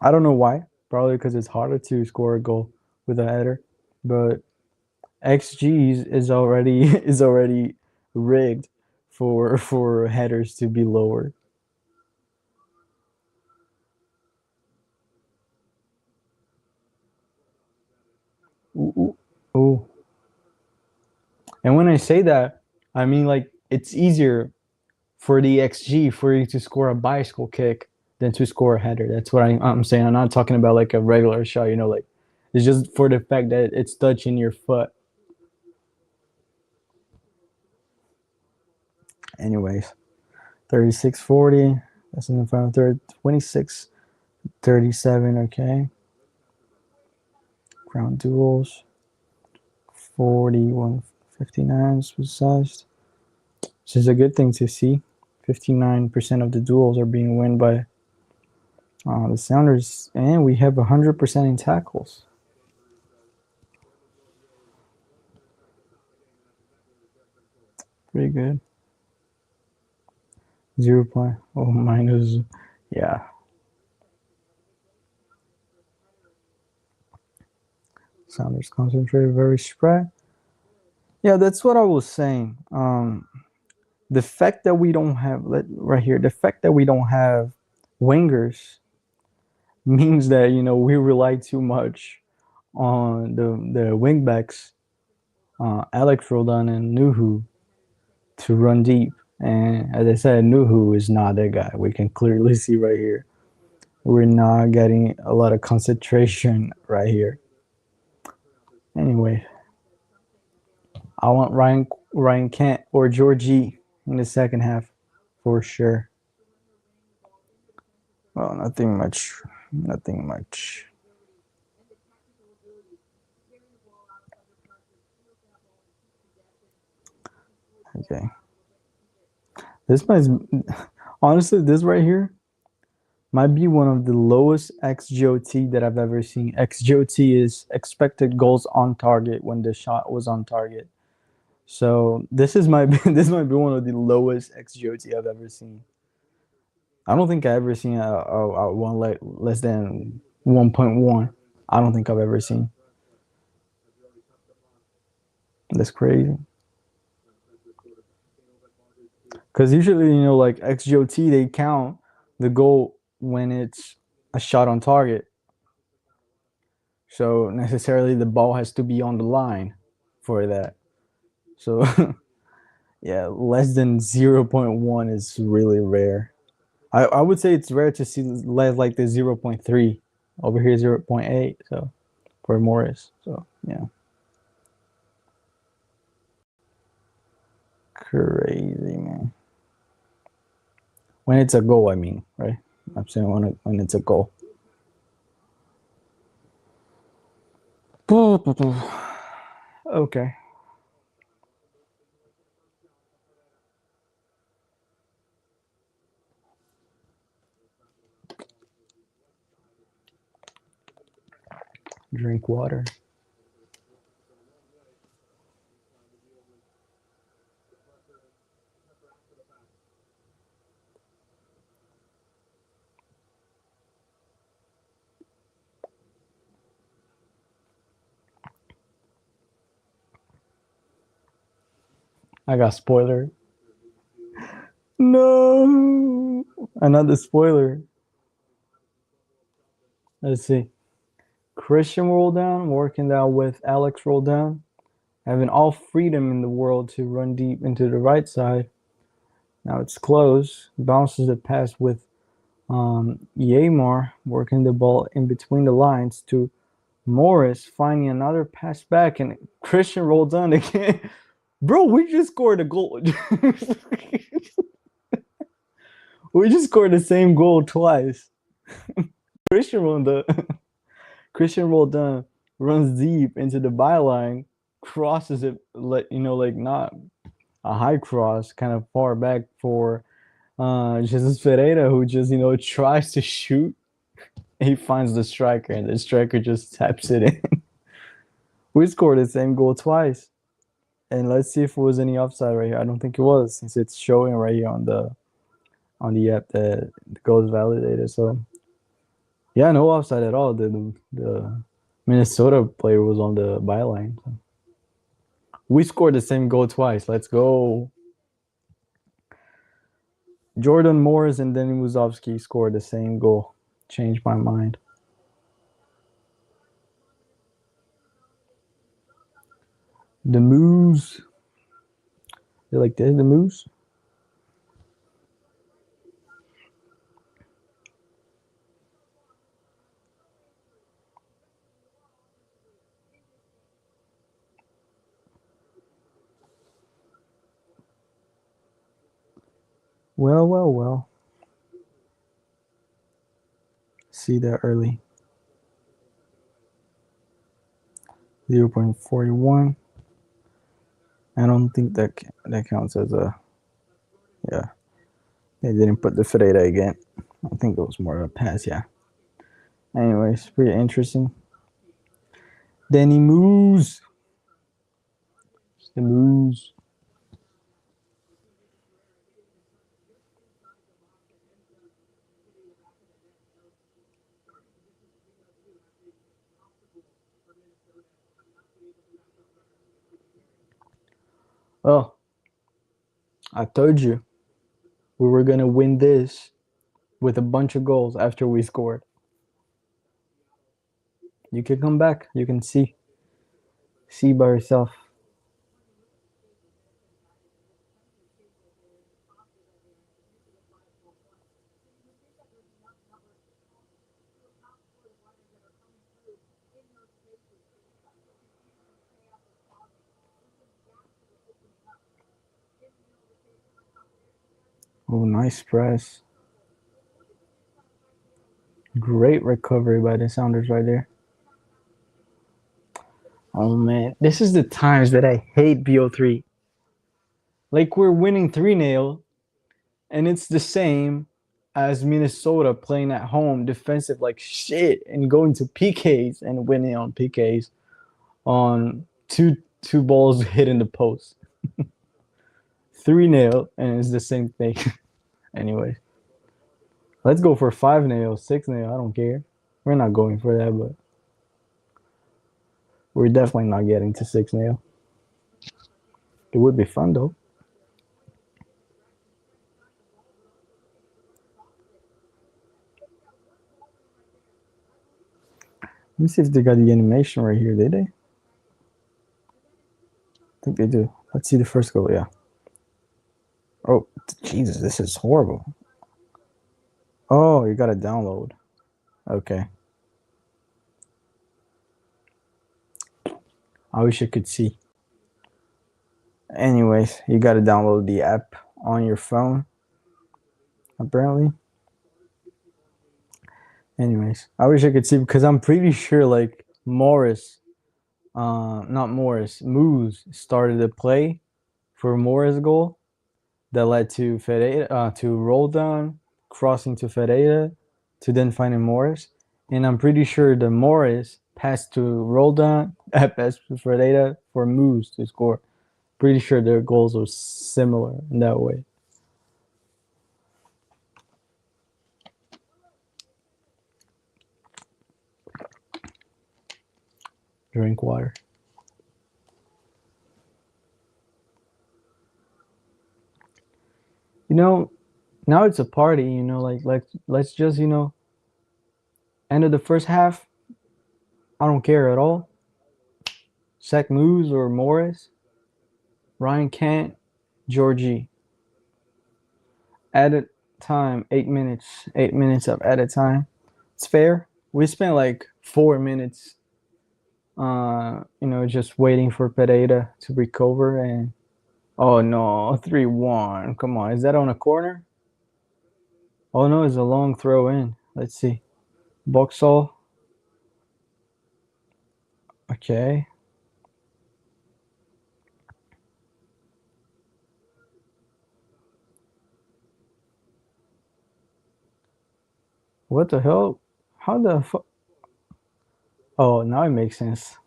I don't know why. Probably because it's harder to score a goal with a header, but XGs is already is already rigged for headers to be lower. Ooh, ooh, ooh. And when I say that, I mean like it's easier for the XG for you to score a bicycle kick than to score a header. That's what I'm saying. I'm not talking about like a regular shot, like it's just for the fact that it's touching your foot. Anyways, 36-40. That's in the final third. 26-37. Okay. Ground duels. 41-59 was sized. This is a good thing to see. 59% of the duels are being won by the Sounders, and we have 100% in tackles. Pretty good. 0. Oh, minus. Yeah. Sounders concentrated, very spread. Yeah, that's what I was saying. The fact that we don't have right here, the fact that we don't have wingers means that we rely too much on the wingbacks, Alex Roldan and Nuhu, to run deep. And as I said, Nuhu is not that guy. We can clearly see right here. We're not getting a lot of concentration right here. Anyway, I want Ryan Kent or Georgie in the second half for sure. Well, nothing much. Nothing much. Okay. This might honestly, this right here might be one of the lowest XGOT that I've ever seen. XGOT is expected goals on target when the shot was on target. So this might be one of the lowest XGOT I've ever seen. I don't think I've ever seen a one less than 1.1. I don't think I've ever seen. That's crazy. Because usually, like XGOT, they count the goal when it's a shot on target. So necessarily the ball has to be on the line for that. So yeah, less than 0.1 is really rare. I would say it's rare to see less like the 0.3. Over here 0.8. So for Morris. So yeah. Crazy, man. When it's a goal, I mean, right? I'm saying when it's a goal. Okay. Drink water. I got spoiler. No, another spoiler. Let's see. Christian Roldan working out with Alex Roldan, having all freedom in the world to run deep into the right side. Now it's close. Bounces the pass with Yamar working the ball in between the lines to Morris finding another pass back, and Christian rolled on again. Bro, we just scored a goal. We just scored the same goal twice. Christian rolled Christian Roldan runs deep into the byline, crosses it, like like not a high cross, kind of far back for Jesus Ferreira, who just tries to shoot. He finds the striker, and the striker just taps it in. We scored the same goal twice, and let's see if it was any offside right here. I don't think it was, since it's showing right here on the app that the goal is validated. So yeah, no offside at all. The Minnesota player was on the byline. So. We scored the same goal twice. Let's go. Jordan Morris and Denny Musovsky scored the same goal. Changed my mind. The Moose. They like this, the Moose? Well, well, well. See that early. 0.41. I don't think that counts as a... Yeah. They didn't put the Ferreira again. I think it was more of a pass, yeah. Anyways, pretty interesting. Danny Moose. The Moose. Oh, I told you we were going to win this with a bunch of goals after we scored. You can come back. You can see by yourself. Oh, nice press. Great recovery by the Sounders right there. Oh, man. This is the times that I hate BO3. Like, we're winning 3-0, and it's the same as Minnesota playing at home, defensive like shit, and going to PKs and winning on PKs on two balls hit in the post. 3-0, and it's the same thing. Anyway, let's go for 5-0, 6-0. I don't care. We're not going for that, but we're definitely not getting to 6-0. It would be fun though. Let me see if they got the animation right here. Did they? I think they do. Let's see the first goal. Yeah. Oh, Jesus, this is horrible. Oh, you got to download. Okay. I wish I could see. Anyways, you got to download the app on your phone, apparently. Anyways, I wish I could see, because I'm pretty sure like Moose started the play for Morris' goal that led to Ferreira, to roll down, crossing to Ferreira, to then finding Morris. And I'm pretty sure the Morris passed to Roldan, passed to Ferreira for Moose to score. Pretty sure their goals were similar in that way. Drink water. Now it's a party, like let's just, end of the first half. I don't care at all. Sec Moose or Morris, Ryan Kent, Georgie. Added time, 8 minutes. 8 minutes of added time. It's fair. We spent like 4 minutes just waiting for Pereira to recover. And oh no, 3-1. Come on, is that on a corner? Oh no, it's a long throw in. Let's see. Boxall. Okay. What the hell? How the fuck? Oh, now it makes sense.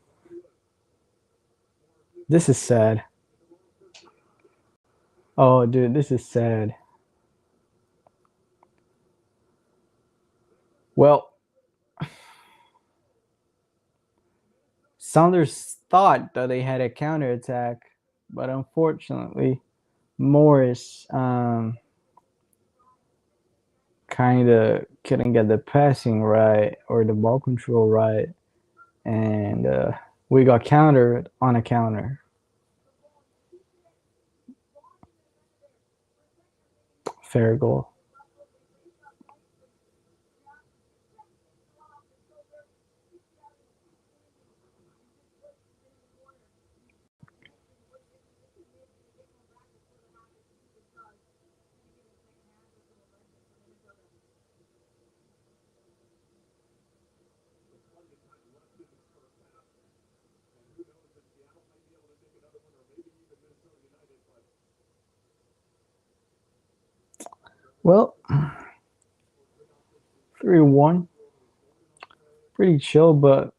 This is sad. Oh, dude, this is sad. Well, Sounders thought that they had a counterattack, but unfortunately, Morris kind of couldn't get the passing right or the ball control right, and we got countered on a counter. Fair goal. Well, 3-1. Pretty chill, but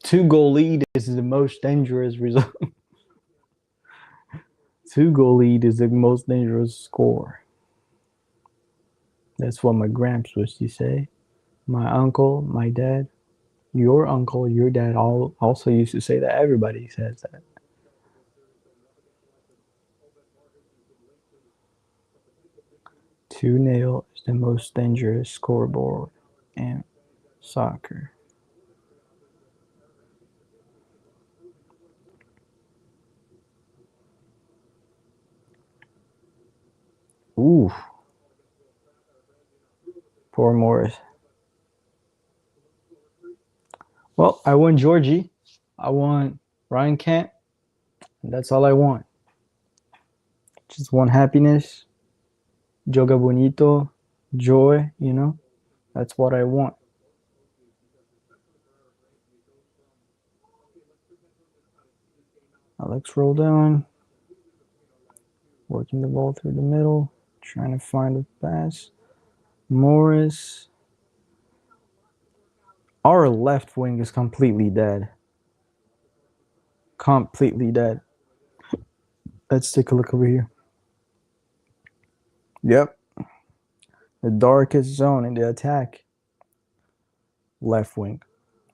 two-goal lead is the most dangerous result. Two-goal lead is the most dangerous score. That's what my gramps used to say. My uncle, my dad, your uncle, your dad all also used to say that. Everybody says that. 2-0 is the most dangerous scoreboard in soccer. Ooh, poor Morris. Well, I want Georgie. I want Ryan Kent. And that's all I want. Just want happiness, joga bonito, joy. That's what I want. Alex roll down, working the ball through the middle, trying to find a pass. Morris. Our left wing is completely dead. Completely dead. Let's take a look over here. Yep. The darkest zone in the attack. Left wing.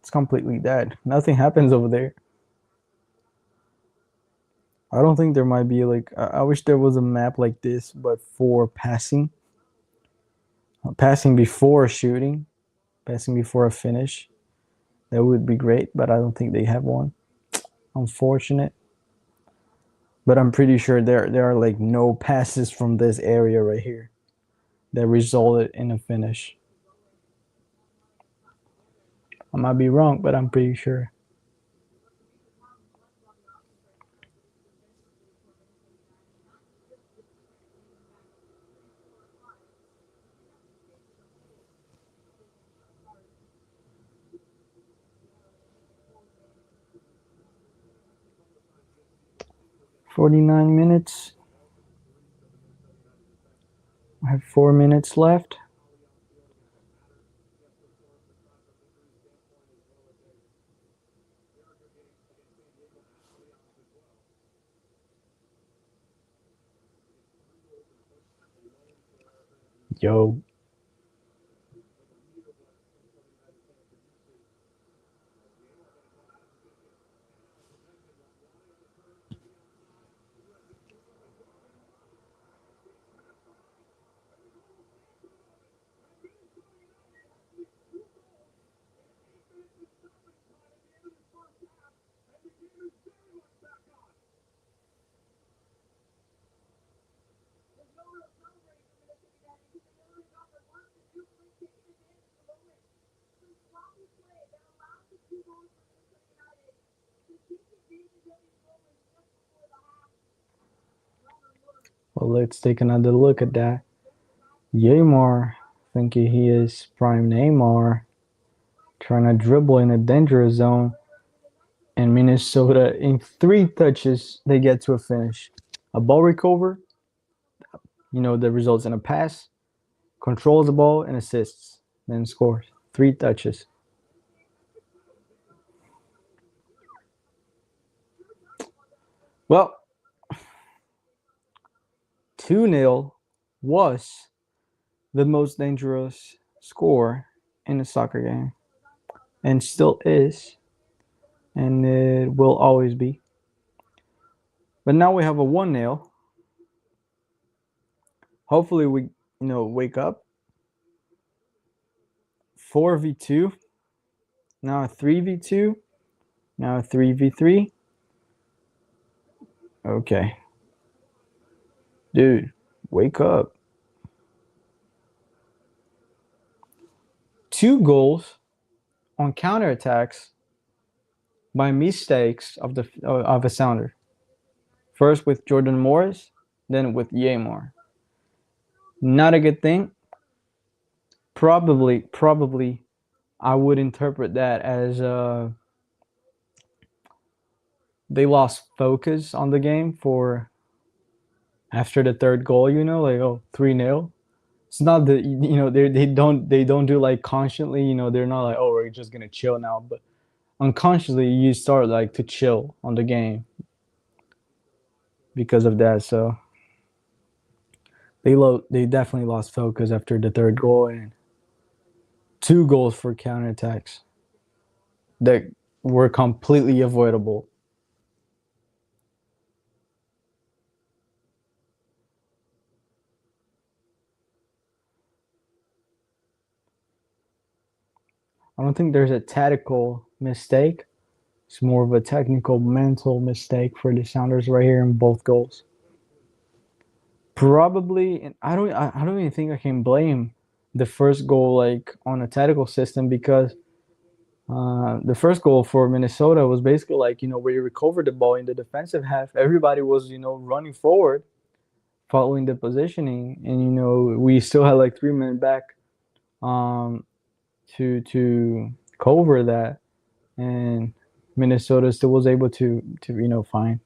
It's completely dead. Nothing happens over there. I don't think there might be like I wish there was a map like this, but for passing. Passing before shooting. Passing before a finish. That would be great, but I don't think they have one. Unfortunate. But I'm pretty sure there are like no passes from this area right here that resulted in a finish. I might be wrong, but I'm pretty sure. $49. I have 4 minutes left. Yo. Well, let's take another look at that. Yamar, thinking he is prime Neymar, trying to dribble in a dangerous zone. And Minnesota, in 3 touches, they get to a finish. A ball recover, that results in a pass, controls the ball, and assists, then scores. 3 touches. Well, 2-0 was the most dangerous score in a soccer game, and still is, and it will always be. But now we have a 1-0. Hopefully we, wake up. 4v2, now a 3v2, now a 3v3. Okay. Dude, wake up. 2 goals on counterattacks by mistakes of a sounder. First with Jordan Morris, then with Yamar. Not a good thing. Probably, I would interpret that as they lost focus on the game for after the third goal. Like 3-0. It's not that they don't do like consciously. They're not like, oh, we're just gonna chill now, but unconsciously you start like to chill on the game because of that. So they definitely lost focus after the third goal, and 2 goals for counterattacks that were completely avoidable. I don't think there's a tactical mistake. It's more of a technical mental mistake for the Sounders right here in both goals. Probably, and I don't even think I can blame the first goal like on a tactical system, because the first goal for Minnesota was basically like, where you recovered the ball in the defensive half. Everybody was, running forward, following the positioning, and we still had like 3 minutes back um, to cover that, and Minnesota still was able to find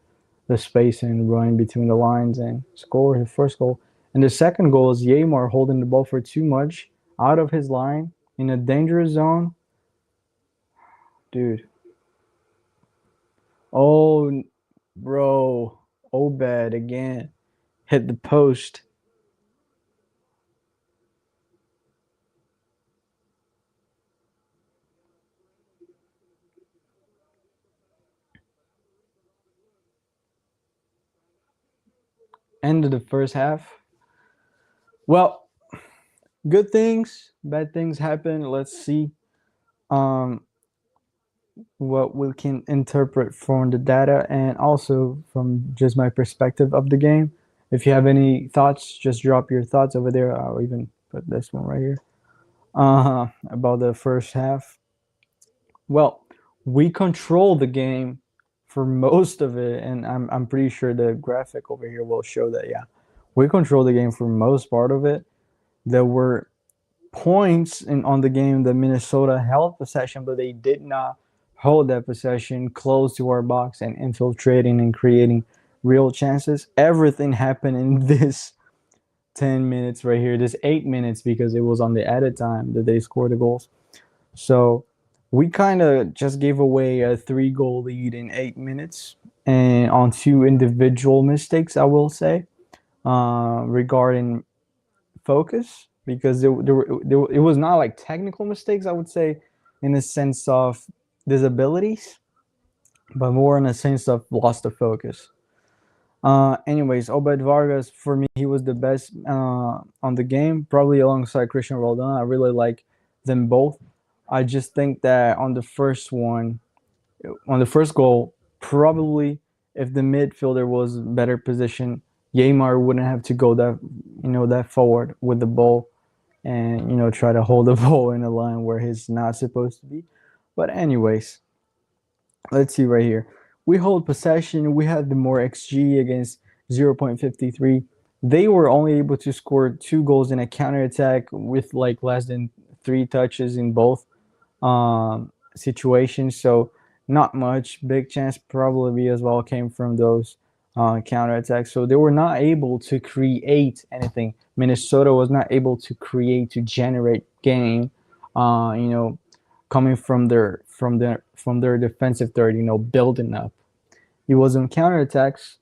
the space and run between the lines and score his first goal. And the second goal is Yamar holding the ball for too much out of his line in a dangerous zone. Dude. Oh, bro. Obed again. Hit the post. End of the first half. Well, good things, bad things happen. Let's see um, what we can interpret from the data and also from just my perspective of the game. If you have any thoughts, just drop your thoughts over there. I'll even put this one right here about the first half. Well, we control the game for most of it, and I'm pretty sure the graphic over here will show that. Yeah, we control the game for most part of it. There were points on the game that Minnesota held possession, but they did not hold that possession close to our box and infiltrating and creating real chances. Everything happened in this 10 minutes right here, this 8 minutes, because it was on the added time that they scored the goals. So we kind of just gave away a 3-goal lead in 8 minutes, and on 2 individual mistakes, I will say, regarding focus, because it was not like technical mistakes, I would say, in the sense of disabilities, but more in a sense of loss of focus. Anyways, Obed Vargas, for me, he was the best on the game, probably alongside Christian Roldan. I really like them both. I just think that on the first goal, probably if the midfielder was better positioned, Yamar wouldn't have to go that forward with the ball and try to hold the ball in a line where he's not supposed to be. But anyways, let's see right here. We hold possession. We had the more XG against 0.53. They were only able to score 2 goals in a counterattack with like less than 3 touches in both situations. So not much. Big chance probably as well came from those counterattacks. So they were not able to create anything. Minnesota was not able to create to generate game. You know, coming from their defensive third. You know, building up. It was in counterattacks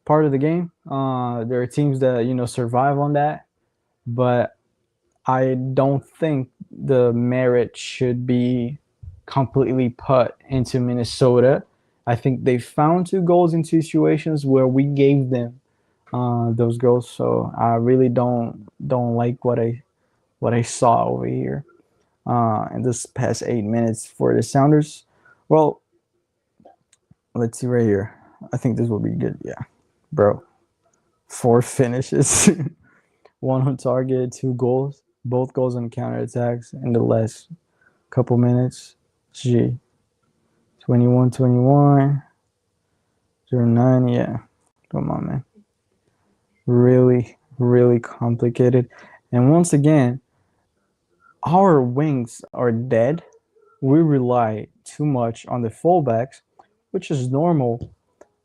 part of the game. There are teams that survive on that, but I don't think the merit should be completely put into Minnesota. I think they found 2 goals in situations where we gave them those goals. So I really don't like what I saw over here in this past 8 minutes for the Sounders. Well, let's see right here. I think this will be good. Yeah, bro. 4 finishes, one on target, 2 goals, both goals on counterattacks in the last couple minutes. Gee, 21-21, 09, yeah. Come on, man. Really, really complicated. And once again, our wings are dead. We rely too much on the fullbacks, which is normal,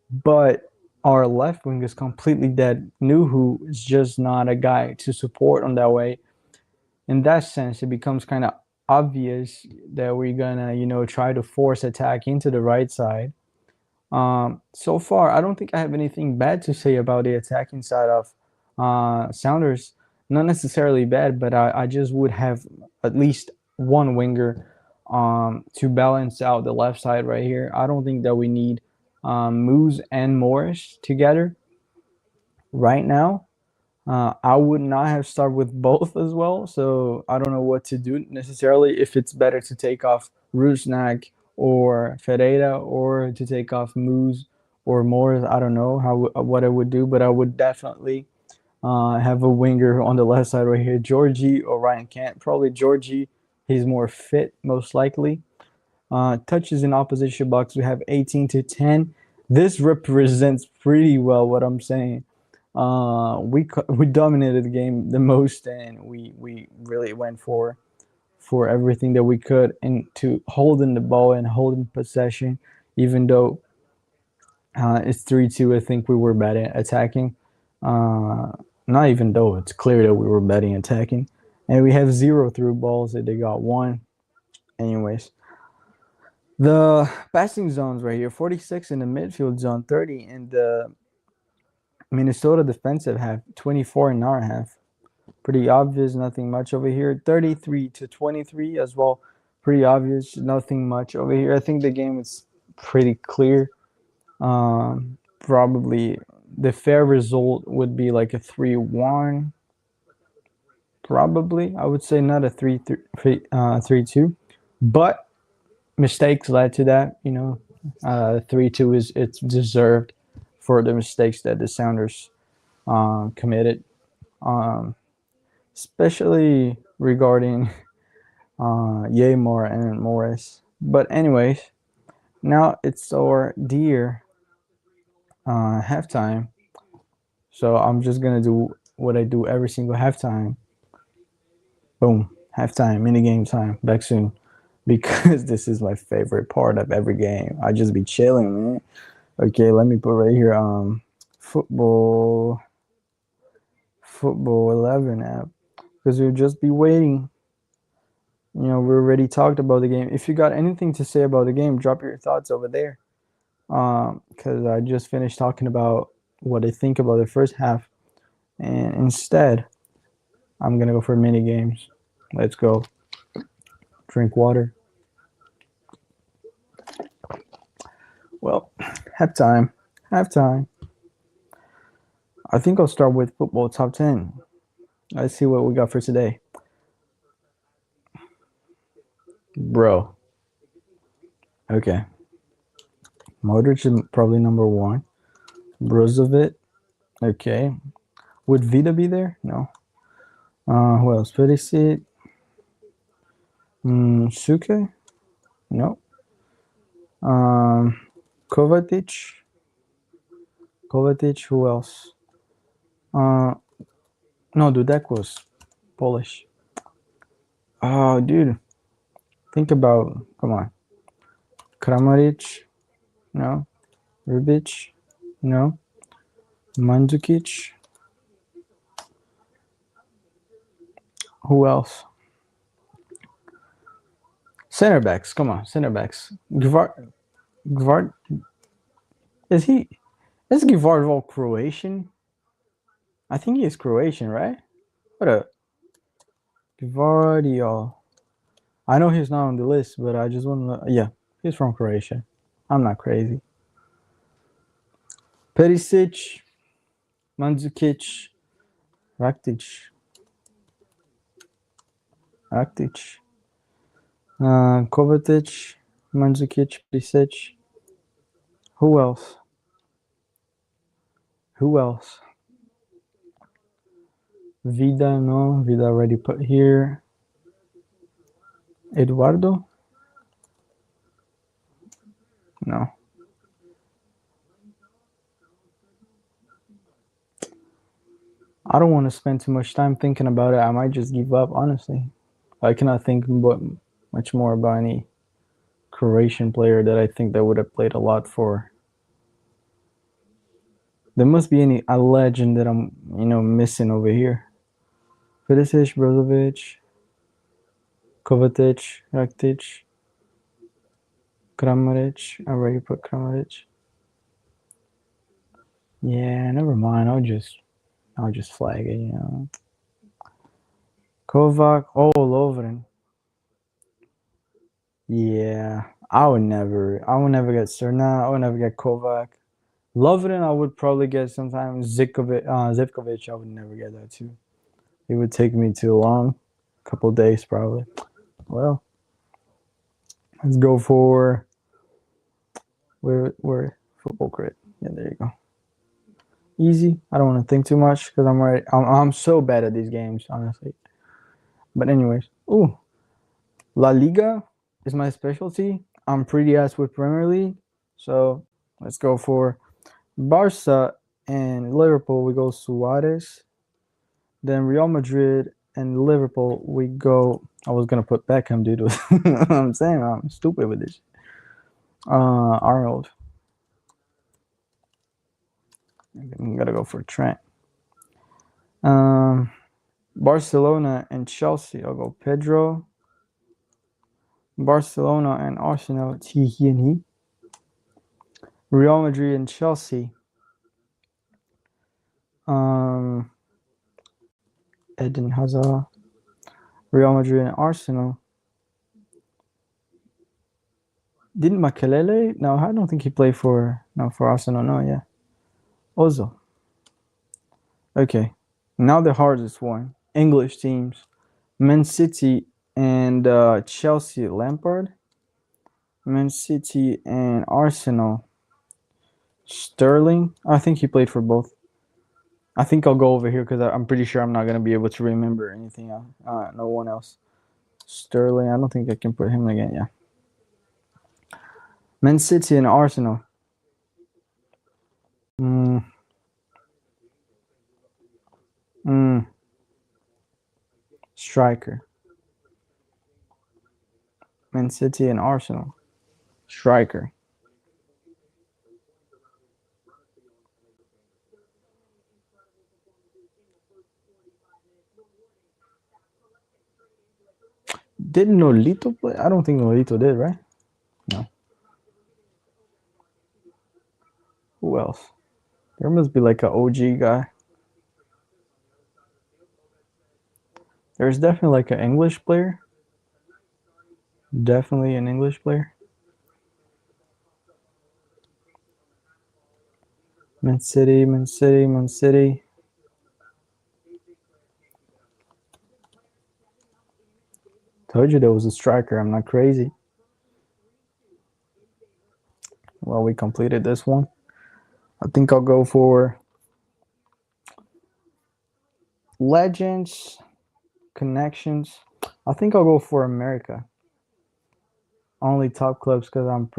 but our left wing is completely dead. Nuhu is just not a guy to support on that way. In that sense, it becomes kind of obvious that we're gonna, try to force attack into the right side. So far, I don't think I have anything bad to say about the attacking side of Sounders. Not necessarily bad, but I just would have at least one winger to balance out the left side right here. I don't think that we need Moose and Morris together right now. I would not have started with both as well, so I don't know what to do necessarily. If it's better to take off Rusnak or Ferreira, or to take off Moose or Morris, I don't know what I would do, but I would definitely have a winger on the left side right here, Georgie or Ryan Kent. Probably Georgie. He's more fit, most likely. Touches in opposition box, we have 18-10. This represents pretty well what I'm saying. We dominated the game the most, and we really went for everything that we could into holding the ball and holding possession. Even though it's 3-2, I think we were bad at attacking. Not even though it's clear that we were bad at attacking, and we have 0 through balls that they got 1. Anyways, the passing zones right here: 46 in the midfield zone, 30 in the Minnesota defensive half, 24 in our half. Pretty obvious, nothing much over here. 33-23 as well. Pretty obvious, nothing much over here. I think the game is pretty clear. Probably the fair result would be like a 3-1. Probably, I would say not a 3-2, but mistakes led to that. 3-2 is it's deserved for the mistakes that the Sounders committed. Especially regarding Yamor and Morris. But anyways, now it's our dear halftime. So I'm just gonna do what I do every single halftime. Boom, halftime, mini game time. Back soon, because this is my favorite part of every game. I just be chilling, man. Okay, let me put right here. Football 11 app, because we'll just be waiting. We already talked about the game. If you got anything to say about the game, drop your thoughts over there. Because I just finished talking about what I think about the first half, and instead, I'm gonna go for mini games. Let's go. Drink water. Well, halftime. Halftime. I think I'll start with football top 10. Let's see what we got for today. Bro. Okay. Modric is probably number 1. Brozovic. Okay. Would Vida be there? No. Who else? Perisic. Suke? No. Kovacic. Who else? Uh, no, Dudek was Polish. Oh, dude, think about. Come on, Kramaric. No, Rubic. No, Mandzukic. Who else? Center backs. Come on, center backs. Gvard. Is he? Is Gvardval Croatian? I think he is Croatian, right? What a Gvardiol. I know he's not on the list, but I just want to. Yeah, he's from Croatia. I'm not crazy. Perisic, Mandzukic, Rakitic, Kovacic, Mandzukic, Perisic. Who else? Who else? Vida, no. Vida already put here. Eduardo? No. I don't want to spend too much time thinking about it. I might just give up, honestly. I cannot think much more about any Croatian player that I think that would have played a lot for. There must be a legend that I'm missing over here. Perisic, Brozovic, Kovacic, Rakitic, Kramaric. I already put Kramaric. Yeah, never mind. I'll just flag it. Kovac. Oh, Lovren. Yeah, I would never get Cerna. I would never get Kovac. Lovren, I would probably get sometimes. Zivkovic, I would never get that too. It would take me too long. A couple days probably. Well, let's go for where football crit. Yeah, there you go. Easy. I don't want to think too much because I'm so bad at these games, honestly. But anyways, ooh, La Liga is my specialty. I'm pretty ass with Premier League, so let's go for Barca and Liverpool. We go Suarez. Then Real Madrid and Liverpool. We go. I was gonna put Beckham, dude. I'm saying I'm stupid with this. Arnold. I'm gonna go for Trent. Barcelona and Chelsea. I'll go Pedro. Barcelona and Arsenal. Tierney. Real Madrid and Chelsea. Eden Hazard. Real Madrid and Arsenal. Didn't Makelele? No, I don't think he played for Arsenal. No, yeah. Ozil. Okay. Now the hardest one. English teams. Man City and Chelsea. Lampard. Man City and Arsenal. Sterling. I think he played for both. I think I'll go over here because I'm pretty sure I'm not going to be able to remember anything else. No one else. Sterling. I don't think I can put him again. Yeah. Man City and Arsenal. Striker. Man City and Arsenal. Striker. Did Nolito play? I don't think Nolito did, right? No. Who else? There must be like an OG guy. There's definitely like an English player. Definitely an English player. Man City, Man City, Man City. Told you there was a striker. I'm not crazy. Well, we completed this one. I think I'll go for legends, connections. I think I'll go for America. Only top clubs because I'm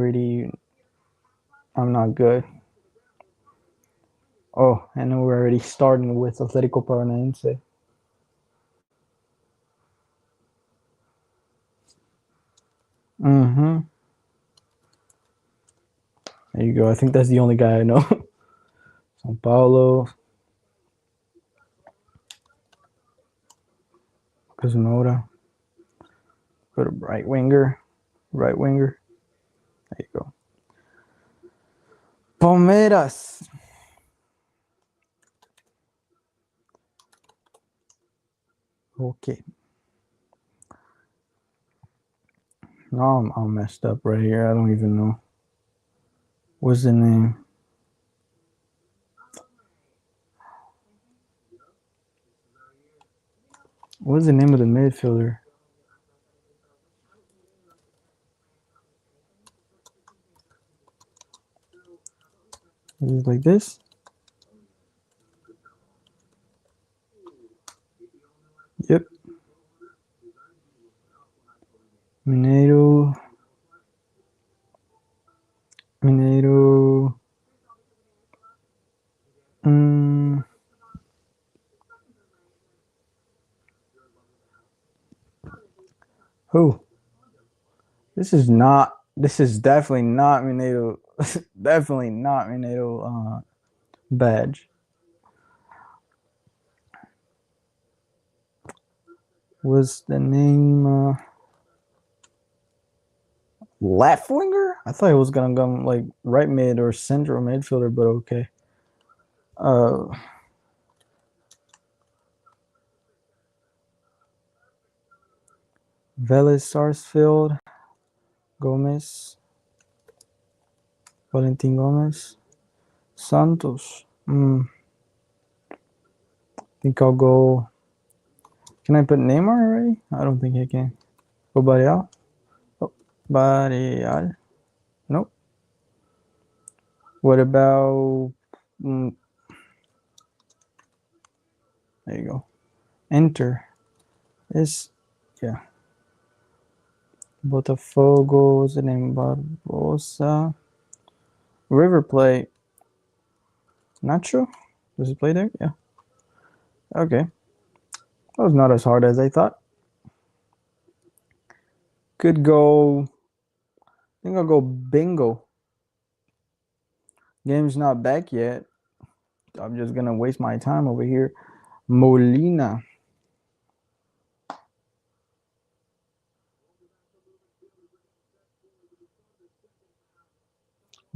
not good. Oh, and we're already starting with Atlético Paranaense. Mm-hmm. There you go. I think that's the only guy I know. São Paulo, Kazunora. Put a right winger. Right winger. There you go. Palmeiras. Okay. Now I'm messed up right here. I don't even know. What's the name? What's the name of the midfielder? Is it like this? Yep. Mineiro. Mineiro. Who? This is not. This is definitely not Mineiro. Definitely not Mineiro badge. Was the name left winger? I thought it was gonna go like right mid or central midfielder, but okay. Uh, Vélez Sarsfield, Gomez, Valentin Gomez, Santos. Think I'll go. Can I put Neymar already? I don't think I can. Go Barreal. Oh, Barreal. Nope. What about? There you go. Enter. Is yeah. Botafogo. What's the name? Barbosa. River Plate. Nacho. Does he play there? Yeah. Okay. That was not as hard as I thought. Could go. I think I'll go bingo. Game's not back yet. I'm just gonna waste my time over here. Molina.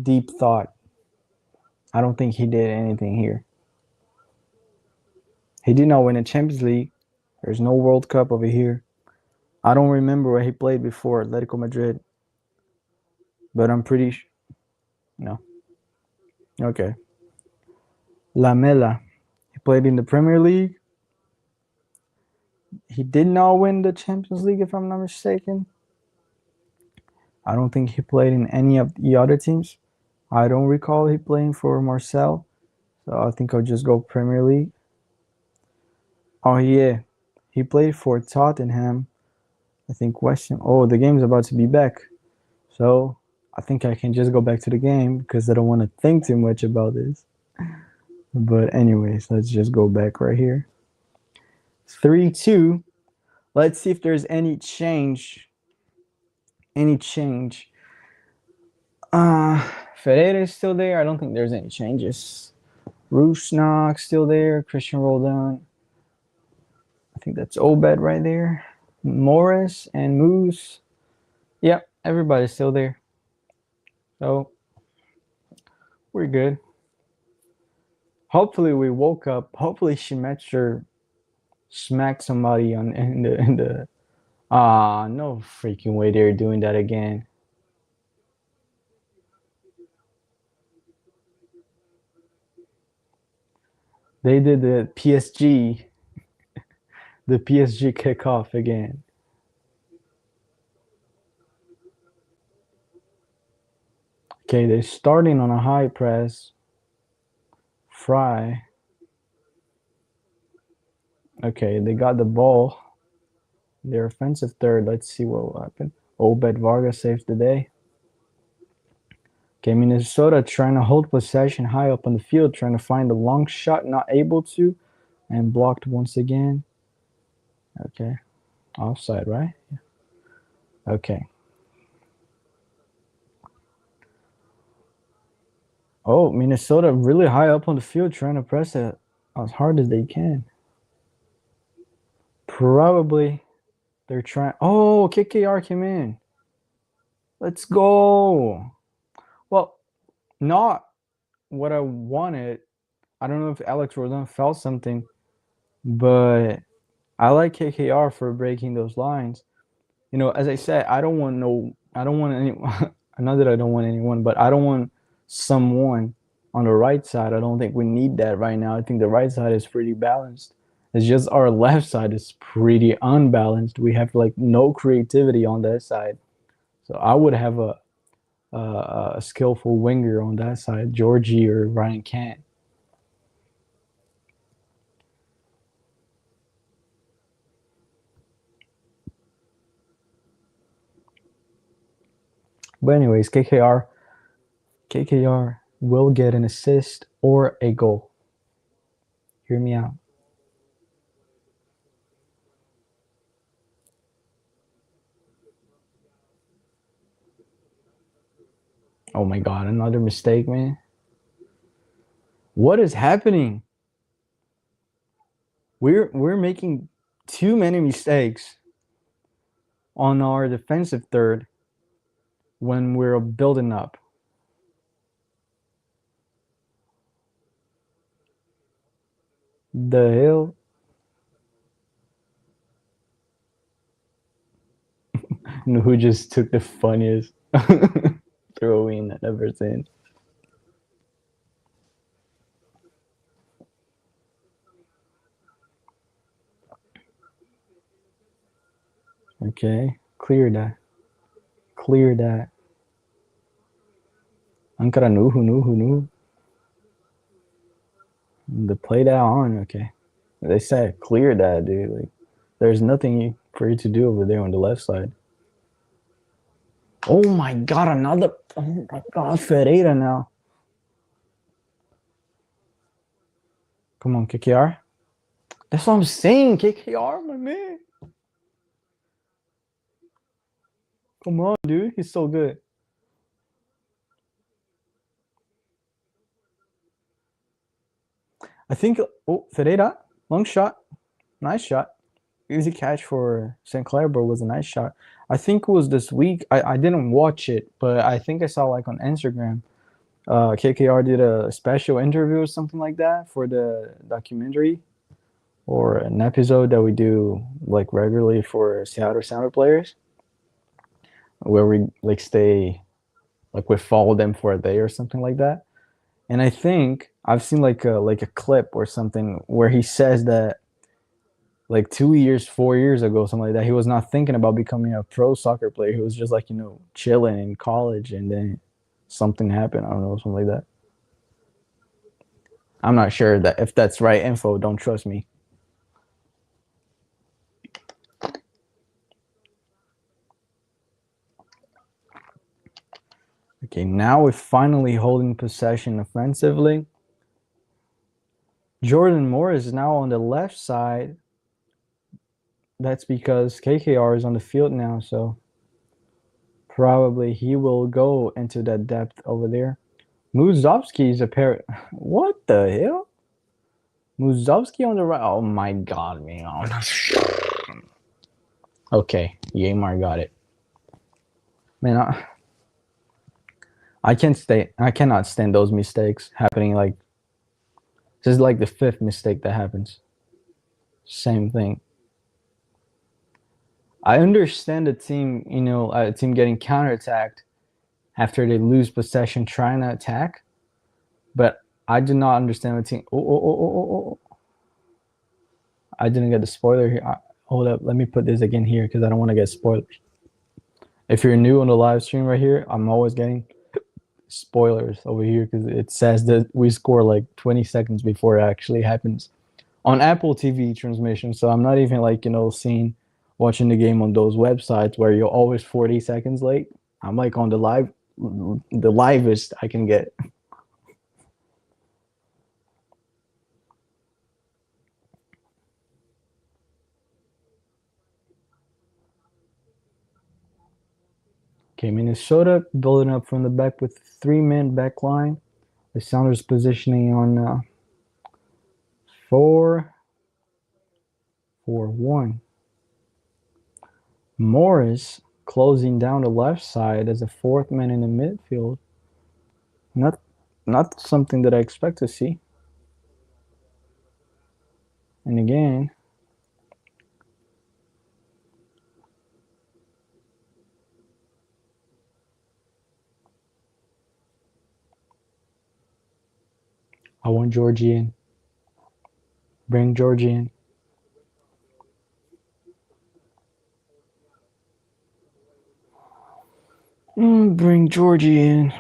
Deep thought. I don't think he did anything here. He did not win a Champions League. There's no World Cup over here. I don't remember where he played before Atletico Madrid, but I'm pretty sure. No. Okay. Lamela. He played in the Premier League. He did not win the Champions League, if I'm not mistaken. I don't think he played in any of the other teams. I don't recall he playing for Marseille. So I think I'll just go Premier League. Oh, yeah. He played for Tottenham. I think West Ham. Oh, the game's about to be back. So I think I can just go back to the game because I don't want to think too much about this. But anyways, let's just go back right here. 3-2. Let's see if there's any change. Any change. Ferreira is still there. I don't think there's any changes. Rusnak still there. Christian Roldan. I think that's Obed right there. Morris and Moose. Yep, everybody's still there. So we're good. Hopefully we woke up. Hopefully Schmetzer smacked somebody on in the no freaking way they're doing that again. They did the PSG kickoff again. Okay, they're starting on a high press. Fry. Okay, they got the ball. Their offensive third. Let's see what will happen. Obed Vargas saves the day. Okay, Minnesota trying to hold possession high up on the field, trying to find a long shot, not able to, and blocked once again. Okay, offside, right? Okay. Oh, Minnesota really high up on the field, trying to press it as hard as they can. Probably they're trying. Oh, KKR came in. Let's go. Well, not what I wanted. I don't know if Alex Rodon felt something, but I like KKR for breaking those lines. You know, as I said, I don't want any, not that I don't want anyone, but I don't want someone on the right side. I don't think we need that right now. I think the right side is pretty balanced. It's just our left side is pretty unbalanced. We have like no creativity on that side. So I would have a skillful winger on that side, Georgie or Ryan Kent. But anyways, KKR will get an assist or a goal. Hear me out. Oh my God, another mistake, man. What is happening? We're making too many mistakes on our defensive third when we're building up. The hell? Who just took the funniest throw in I've ever seen. Okay, clear that. Clear that. Ankara knew. The play that on, okay. They said clear that, dude. Like, there's nothing for you to do over there on the left side. Oh my God, another. Oh my God, Ferreira now. Come on, KKR. That's what I'm saying, KKR, my man. Come on, dude. He's so good. I think. Oh, Ferreira, long shot, nice shot. Easy catch for St. Clair, but it was a nice shot. I think it was this week. I didn't watch it, but I think I saw like on Instagram. KKR did a special interview or something like that for the documentary or an episode that we do like regularly for Seattle Sounder players, where we like stay like we follow them for a day or something like that. And I think I've seen like a clip or something where he says that like 2 years, 4 years ago, something like that, he was not thinking about becoming a pro soccer player. He was just like, chilling in college, and then something happened. I don't know, something like that. I'm not sure that if that's right info. Don't trust me. Okay, now we're finally holding possession offensively. Jordan Morris is now on the left side. That's because KKR is on the field now, so probably he will go into that depth over there. Muzovsky is a pair. What the hell? Muzovsky on the right. Oh my God, man. Okay, Yamar got it. Man, I can't stay. I cannot stand those mistakes happening. Like this is like the fifth mistake that happens. Same thing. I understand the team. A team getting counterattacked after they lose possession, trying to attack. But I do not understand the team. Oh. I didn't get the spoiler here. Hold up. Let me put this again here because I don't want to get spoilers. If you're new on the live stream right here, I'm always getting spoilers over here because it says that we score like 20 seconds before it actually happens on Apple TV transmission. So I'm not even like, watching the game on those websites where you're always 40 seconds late. I'm like on the live the livest I can get. Okay, Minnesota building up from the back with 3-man back line. The Sounders positioning on 4-4-1. Morris closing down the left side as a fourth man in the midfield. Not not something that I expect to see. And again, I want Georgie in. Bring Georgie in. Bring Georgie in.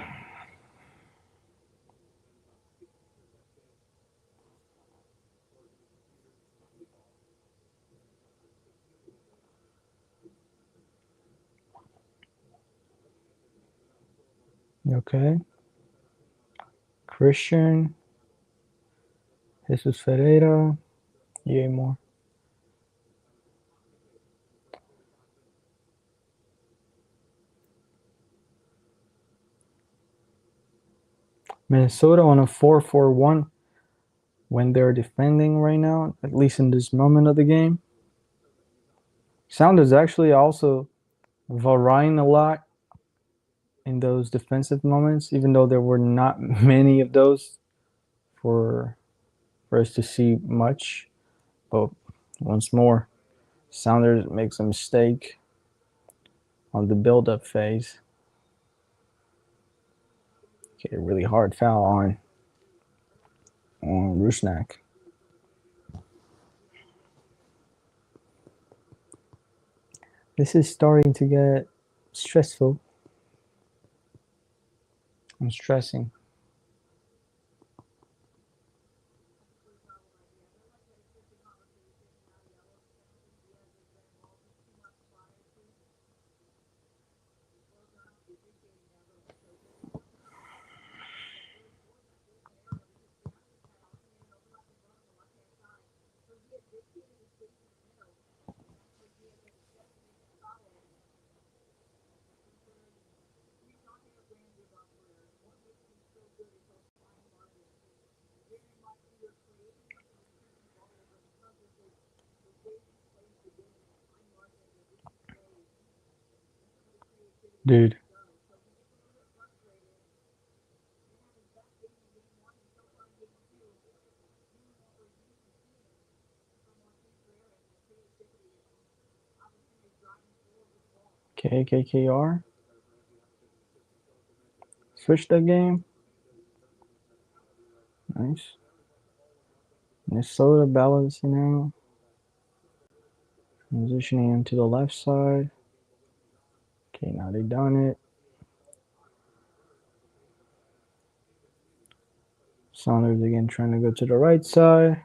Okay. Christian. Jesus Ferreira. Yay more. Minnesota on a 4-4-1 when they're defending right now, at least in this moment of the game. Sounders actually also varying a lot in those defensive moments, even though there were not many of those for us to see much. But once more, Sounders makes a mistake on the build-up phase. Get a really hard foul on Rusnak. This is starting to get stressful. I'm stressing. Dude. KKR. Switch that game. Nice. Minnesota balancing out. Transitioning him to the left side. Okay, now they done it. Saunders again trying to go to the right side.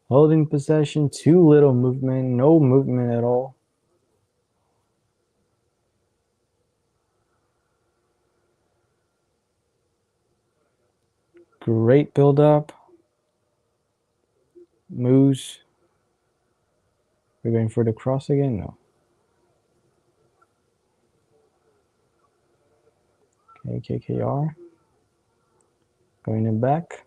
Holding possession. Too little movement. No movement at all. Great build up. Moves. We're going for the cross again? No. Okay, KKR. Going it back.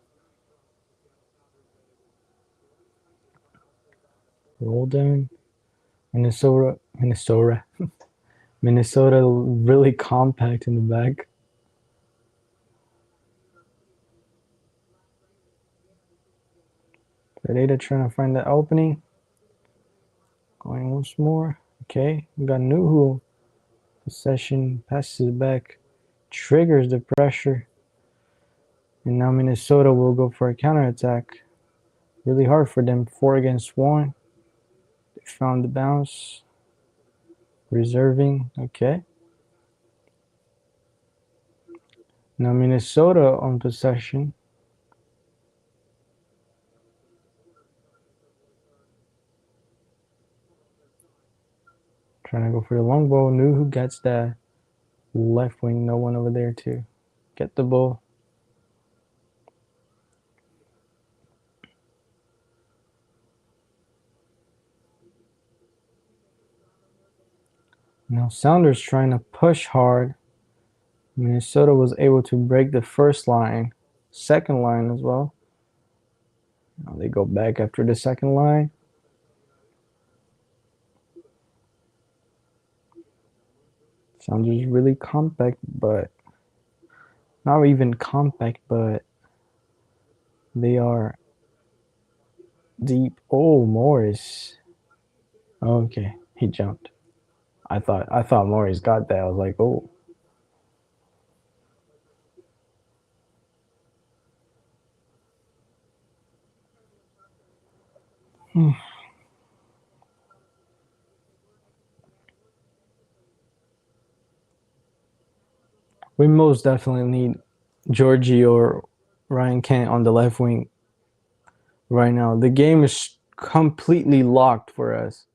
Roll down. Minnesota really compact in the back. Pereira trying to find the opening. Going once more. Okay, we got Nuhu. Possession passes it back. Triggers the pressure. And now Minnesota will go for a counterattack. Really hard for them. 4 against 1. They found the bounce. Reserving. Okay. Now Minnesota on possession. Trying to go for the long ball. Nuhu gets that. Left wing, no one over there to get the ball. Now Sounders trying to push hard. Minnesota was able to break the first line, second line as well. Now they go back after the second line. Sounders really compact, but not even compact, but they are deep. Oh, Morris. Okay, he jumped. I thought Morris got that. I was like, oh. We most definitely need Georgie or Ryan Kent on the left wing right now. The game is completely locked for us.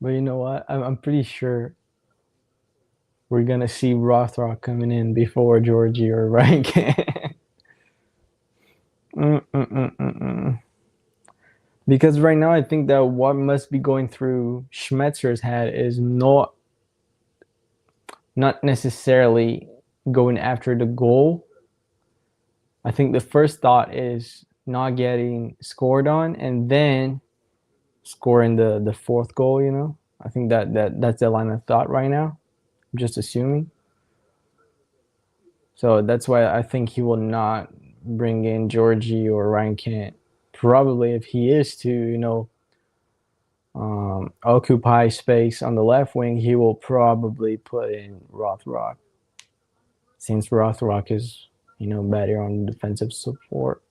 But you know what? I'm pretty sure we're gonna see Rothrock coming in before Georgie or Ryan Kent. Because right now, I think that what must be going through Schmetzer's head is not necessarily going after the goal. I think the first thought is not getting scored on and then scoring the fourth goal. I think that's the line of thought right now. I'm just assuming. So that's why I think he will not bring in Georgie or Ryan Kent. Probably if he is to, occupy space on the left wing, he will probably put in Rothrock, since Rothrock is, better on defensive support.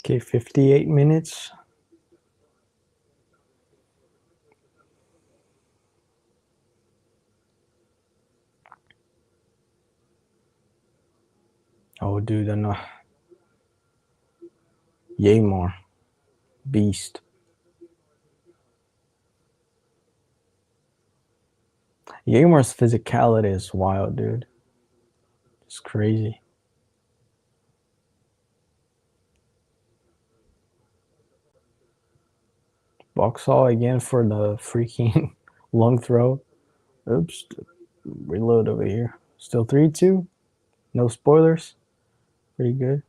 Okay, 58 minutes. Oh, dude, I know. Yamor, beast. Yamor's physicality is wild, dude. It's crazy. Boxall again for the freaking long throw. Oops. Reload over here. Still 3-2. No spoilers. Pretty good.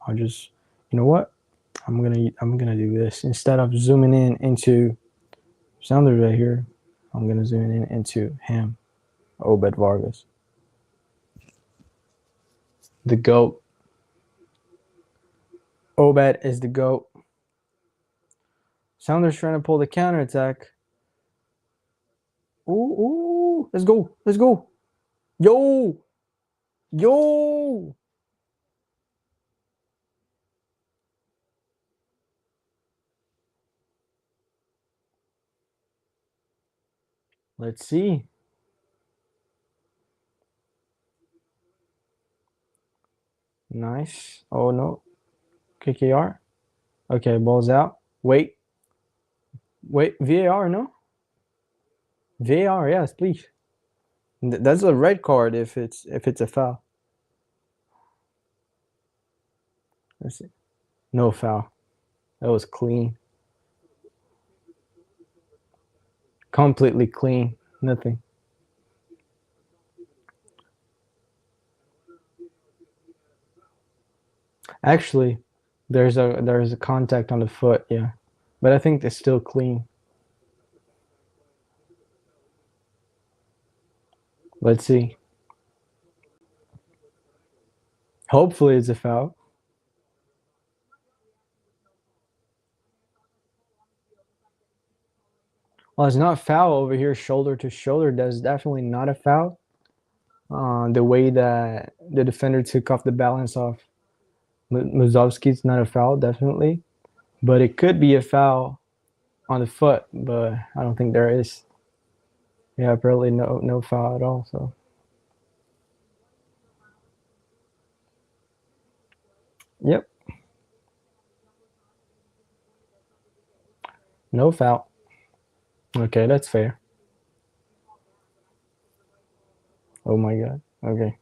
I'll just, you know what? I'm gonna do this instead of zooming in into Sounders right here. I'm gonna zoom in into him, Obed Vargas, the goat. Obed is the goat. Sounders trying to pull the counterattack. Ooh, let's go, let's go. Yo, yo. Let's see. Nice. Oh no. KKR. Okay, ball's out. Wait. VAR, no? VAR, yes, please. That's a red card if it's a foul. Let's see. No foul. That was clean. Completely clean. Nothing. Actually, There's a contact on the foot, yeah, but I think it's still clean. Let's see. Hopefully, it's a foul. Well, it's not foul over here, shoulder to shoulder. That's definitely not a foul. The way that the defender took off the balance off Muzovski's not a foul, definitely, but it could be a foul on the foot, but I don't think there is. Yeah, apparently no foul at all. So yep, no foul. Okay, that's fair. Oh my god. Okay.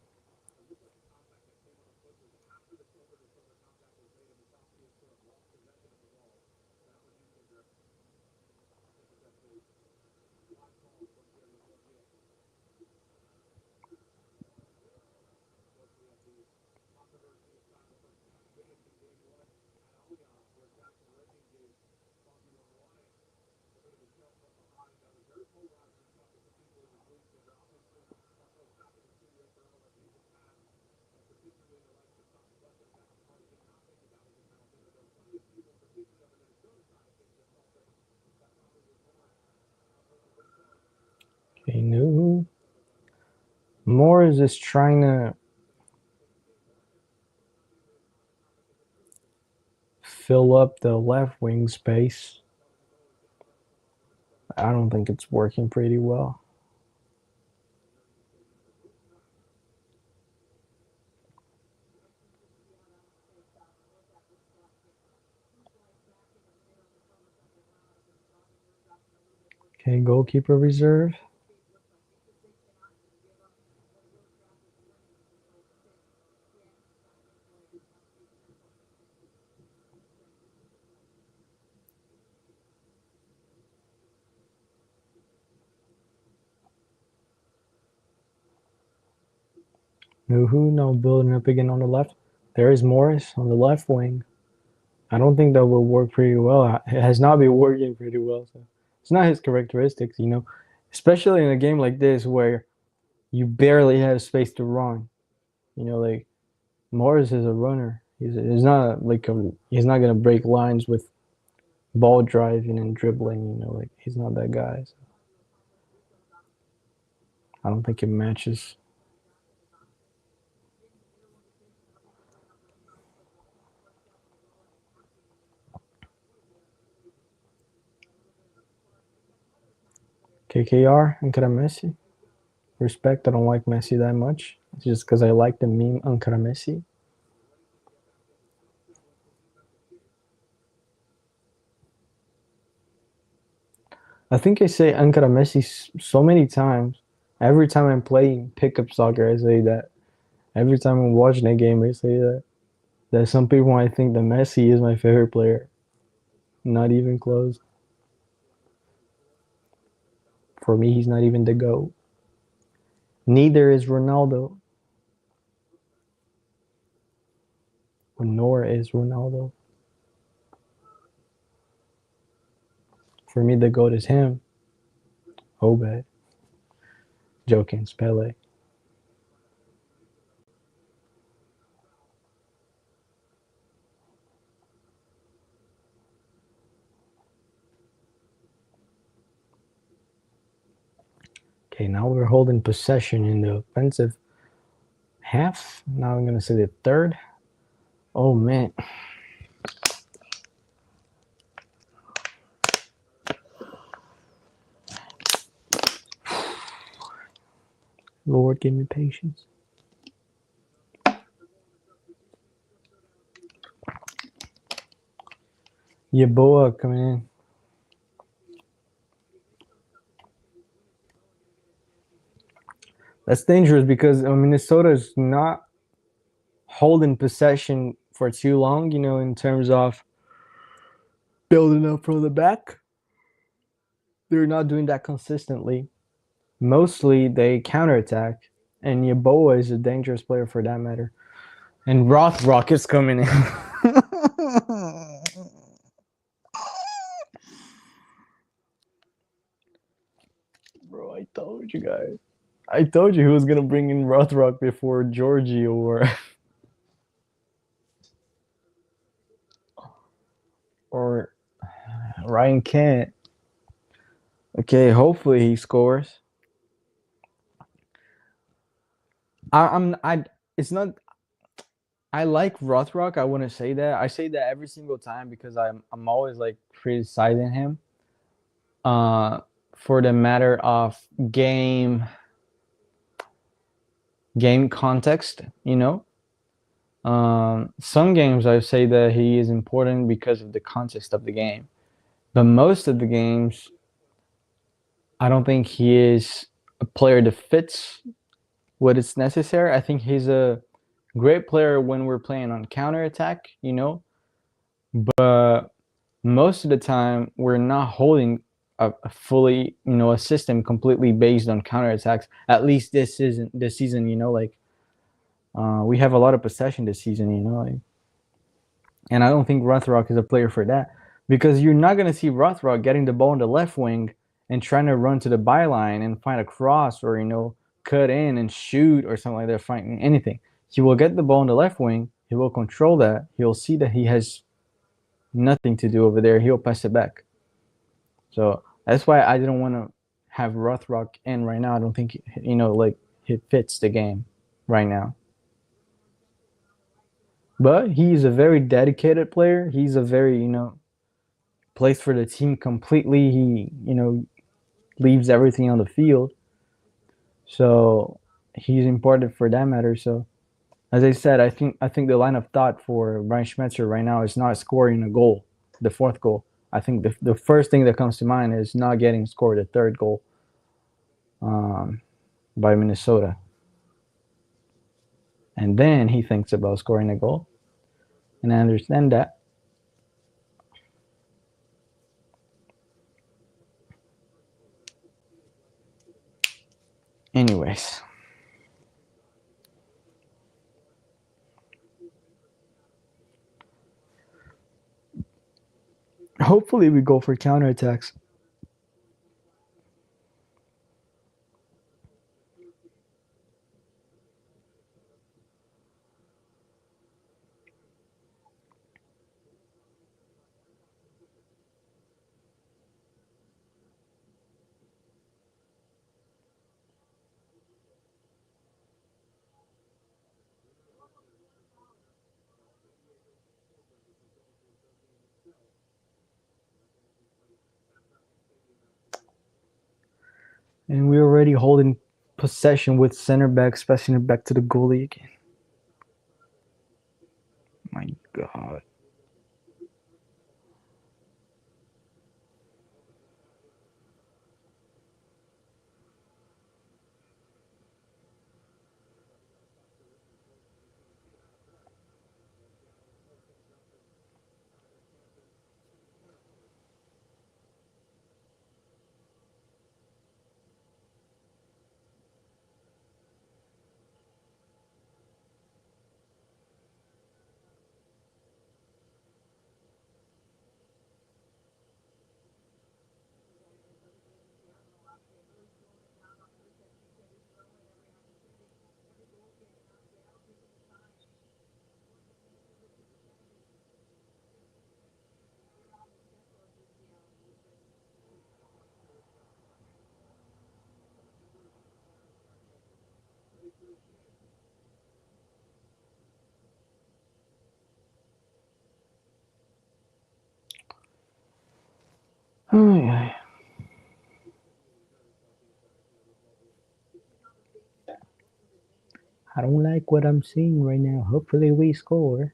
Okay, no. Morris is trying to fill up the left wing space. I don't think it's working pretty well. Okay, goalkeeper reserve. Nuhu now building up again on the left. There is Morris on the left wing. I don't think that will work pretty well. It has not been working pretty well. So it's not his characteristics, especially in a game like this where you barely have space to run. Like Morris is a runner. He's not like he's not gonna break lines with ball driving and dribbling. Like he's not that guy. So I don't think it matches. KKR Ankara Messi. Respect. I don't like Messi that much. It's just because I like the meme Ankara Messi. I think I say Ankara Messi so many times. Every time I'm playing pickup soccer, I say that. Every time I'm watching a game, I say that. That some people might think that Messi is my favorite player. Not even close. For me, he's not even the GOAT. Neither is Ronaldo, nor is Ronaldo. For me, the GOAT is him. Obed. Joking, Pele. Okay, now we're holding possession in the offensive half. Now I'm going to say the third. Oh, man. Lord, give me patience. Yaboa coming in. That's dangerous because Minnesota is not holding possession for too long, in terms of building up from the back. They're not doing that consistently. Mostly they counterattack, and Yaboa is a dangerous player for that matter. And Rothrock is coming in. you guys. I told you he was gonna bring in Rothrock before Georgie or Ryan Kent. Okay, hopefully he scores. I it's not I like Rothrock. I wouldn't say that. I say that every single time because I'm always like criticizing him. Uh, for the matter of game game context, you know. Some games I say that he is important because of the context of the game, but most of the games I don't think he is a player that fits what is necessary. I think he's a great player when we're playing on counter attack, you know, but most of the time we're not holding a fully, you know, a system completely based on counter attacks. At least this season, you know, like we have a lot of possession this season, you know, like, and I don't think Rothrock is a player for that because you're not gonna see Rothrock getting the ball in the left wing and trying to run to the byline and find a cross or, you know, cut in and shoot or something like that, finding anything. He will get the ball in the left wing. He will control that. He'll see that he has nothing to do over there. He'll pass it back. So that's why I didn't want to have Rothrock in right now. I don't think, you know, like it fits the game right now. But he's a very dedicated player. He's a very, you know, plays for the team completely. He, you know, leaves everything on the field. So he's important for that matter. So as I said, I think the line of thought for Brian Schmetzer right now is not scoring a goal, the fourth goal. I think the first thing that comes to mind is not getting scored a third goal um, by Minnesota. And then he thinks about scoring a goal. And I understand that. Anyways, hopefully we go for counterattacks. And we're already holding possession with center back, passing it back to the goalie again. My God. Oh, yeah. I don't like what I'm seeing right now. Hopefully we score.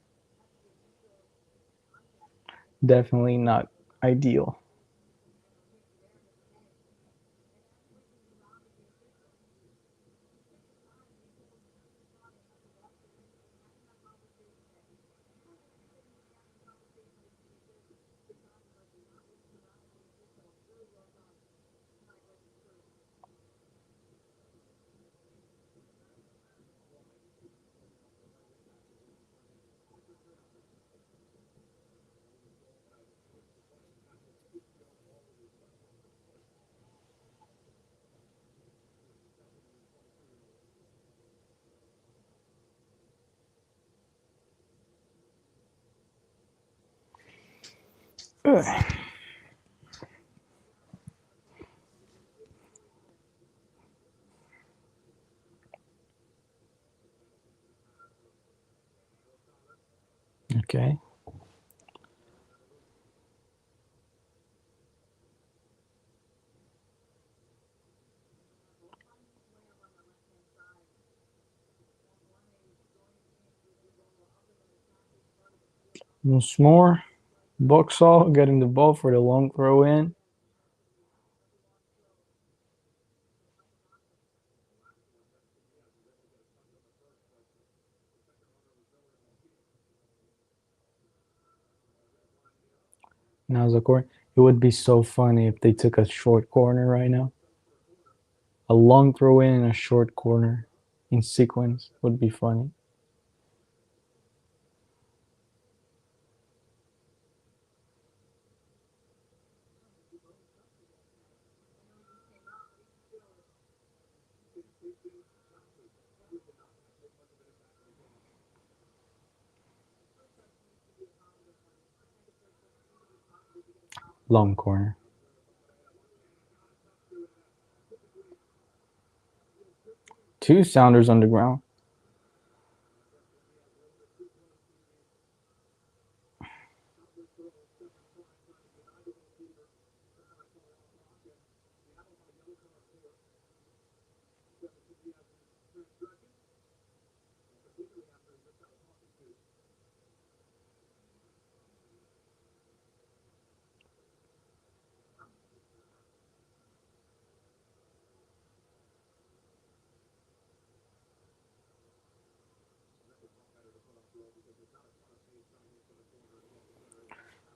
Definitely not ideal. Okay. Once more. Boxall getting the ball for the long throw in. Now's the corner. It would be so funny if they took a short corner right now. A long throw in and a short corner in sequence would be funny. Long corner. Two Sounders on the ground.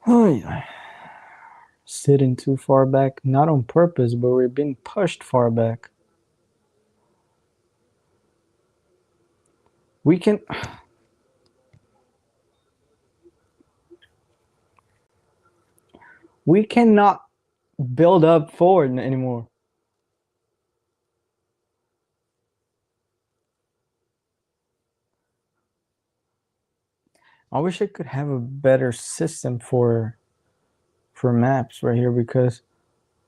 Oh, yeah. Sitting too far back, not on purpose, but we're being pushed far back. We can. We cannot build up forward anymore. I wish I could have a better system for maps right here because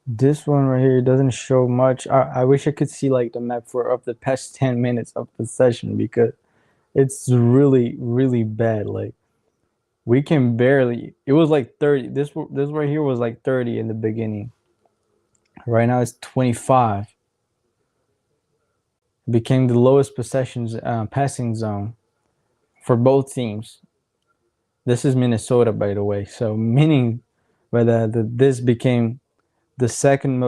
this one right here doesn't show much. I wish I could see like the map for up the past 10 minutes of the session because it's really really bad. Like we can barely. It was like 30. This right here was like 30 in the beginning. Right now it's 25. It became the lowest possessions passing zone for both teams. This is Minnesota, by the way. So meaning by that this became the second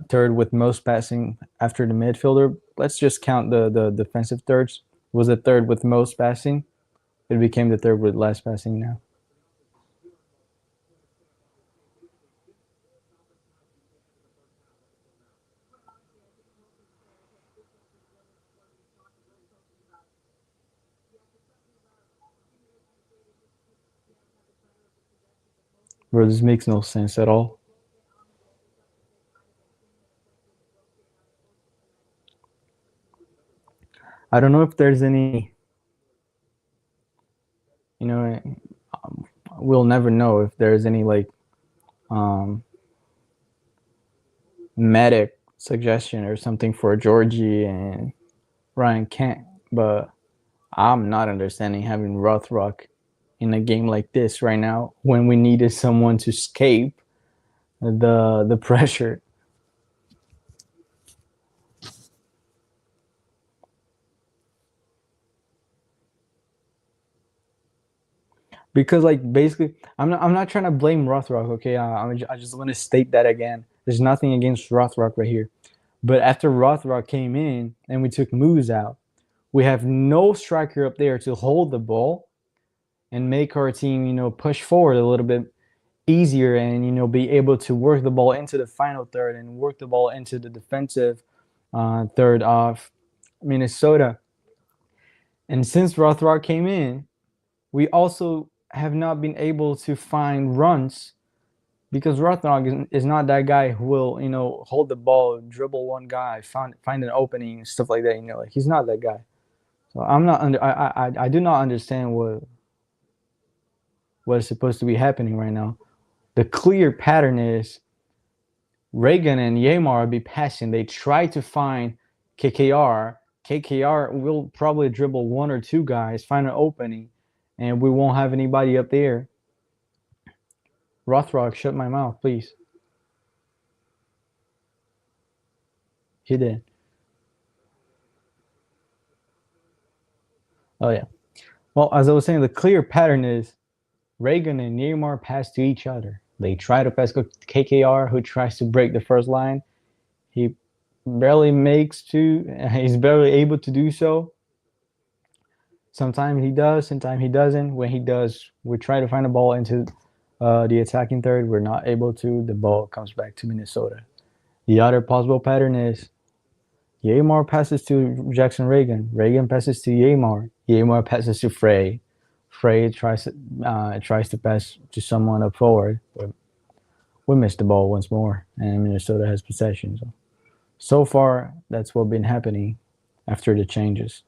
third with most passing after the midfielder. Let's just count the defensive thirds. Was the third with most passing. It became the third with less passing now. Bro, this makes no sense at all. I don't know if there's any, you know, we'll never know if there's any like um, medic suggestion or something for Georgie and Ryan Kent, but I'm not understanding having Rothrock in a game like this right now when we needed someone to escape the pressure. Because like basically, I'm not trying to blame Rothrock. Okay, I just want to state that again. There's nothing against Rothrock right here, but after Rothrock came in and we took Moose out, we have no striker up there to hold the ball and make our team, push forward a little bit easier and be able to work the ball into the final third and work the ball into the defensive third of Minnesota. And since Rothrock came in, we also have not been able to find runs because Rothrock is not that guy who will hold the ball, dribble one guy, find an opening, stuff like that. Like he's not that guy. So I'm not under. I do not understand what is supposed to be happening right now. The clear pattern is Reagan and Yamar will be passing. They try to find KKR. KKR will probably dribble one or two guys, find an opening, and we won't have anybody up there. Rothrock, shut my mouth, please. He did. Oh, yeah. Well, as I was saying, the clear pattern is Reagan and Neymar pass to each other. They try to pass to KKR, who tries to break the first line. He barely makes to. He's barely able to do so. Sometimes he does, sometimes he doesn't. When he does, we try to find a ball into the attacking third. We're not able to. The ball comes back to Minnesota. The other possible pattern is Yamar passes to Jackson Reagan. Reagan passes to Yamar. Yamar passes to Frey. Frey tries to pass to someone up forward. We missed the ball once more, and Minnesota has possession. So far, that's what's been happening after the changes.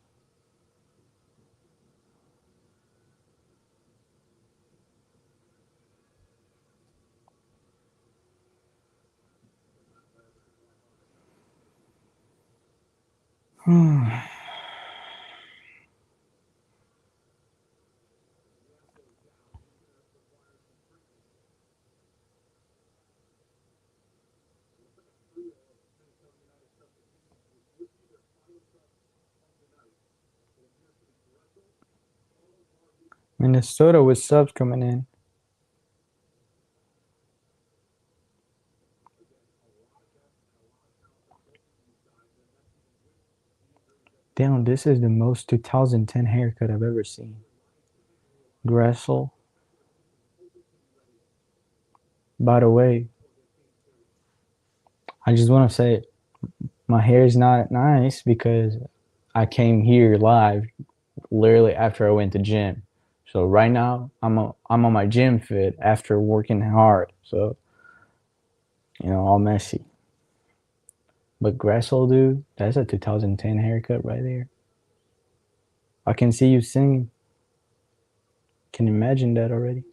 Minnesota with subs coming in. Damn, this is the most 2010 haircut I've ever seen. Gressel. By the way, I just want to say my hair is not nice because I came here live literally after I went to gym. So right now I'm on my gym fit after working hard. So all messy. But Gressel, dude, that's a 2010 haircut right there. I can see you singing. Can imagine that already.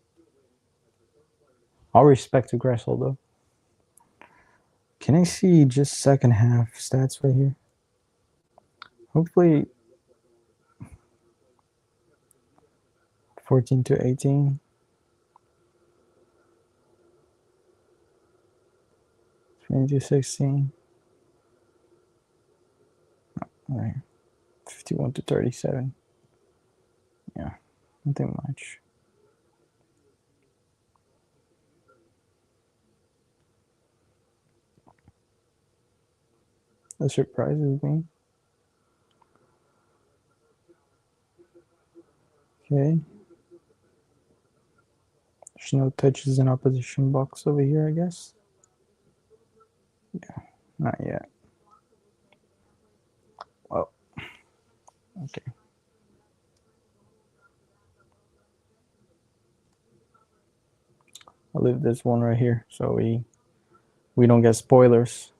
All respect to Gressel though. Can I see just second half stats right here? Hopefully 14 to 18. 20 to 16. All right. 51 to 37. Yeah, nothing much. That surprises me. Okay. There's no touches in opposition box over here, I guess. Yeah, not yet. Well, okay. I'll leave this one right here so we don't get spoilers.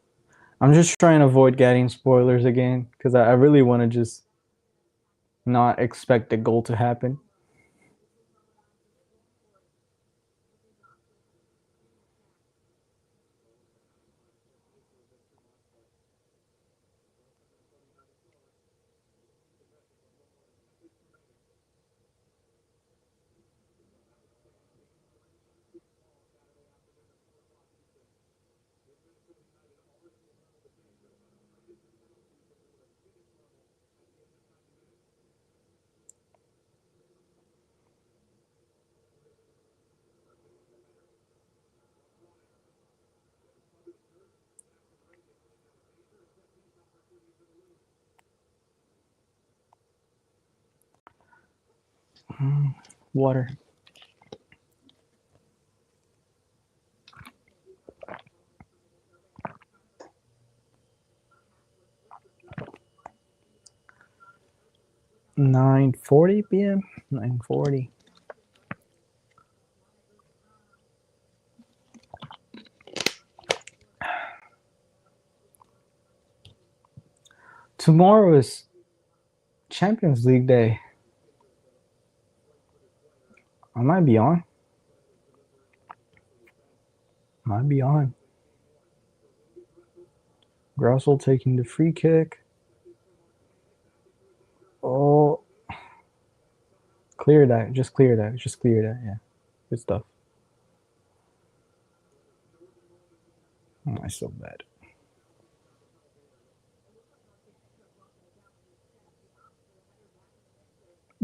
I'm just trying to avoid getting spoilers again because I really want to just not expect the goal to happen. Water. $9:40 p.m. 9:40. Tomorrow is Champions League day. I might be on. Might be on. Grossel taking the free kick. Oh, clear that. Just clear that. Just clear that. Yeah. Good stuff. Oh, I so bad.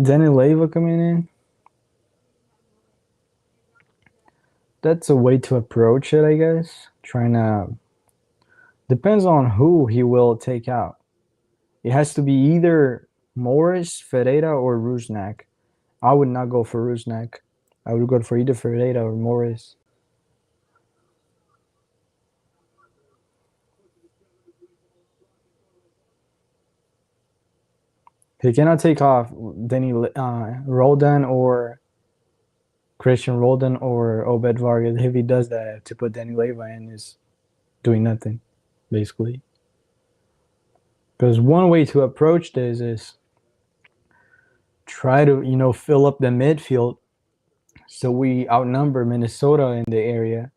Denny Leva coming in. That's a way to approach it, I guess. Trying to depends on who he will take out. It has to be either Morris, Ferreira, or Rusnak. I would not go for Rusnak. I would go for either Ferreira or Morris. He cannot take off Denny Roldan or Christian Roldan or Obed Vargas. If he does that, to put Danny Leva in is doing nothing, basically. Because one way to approach this is try to, fill up the midfield so we outnumber Minnesota in the area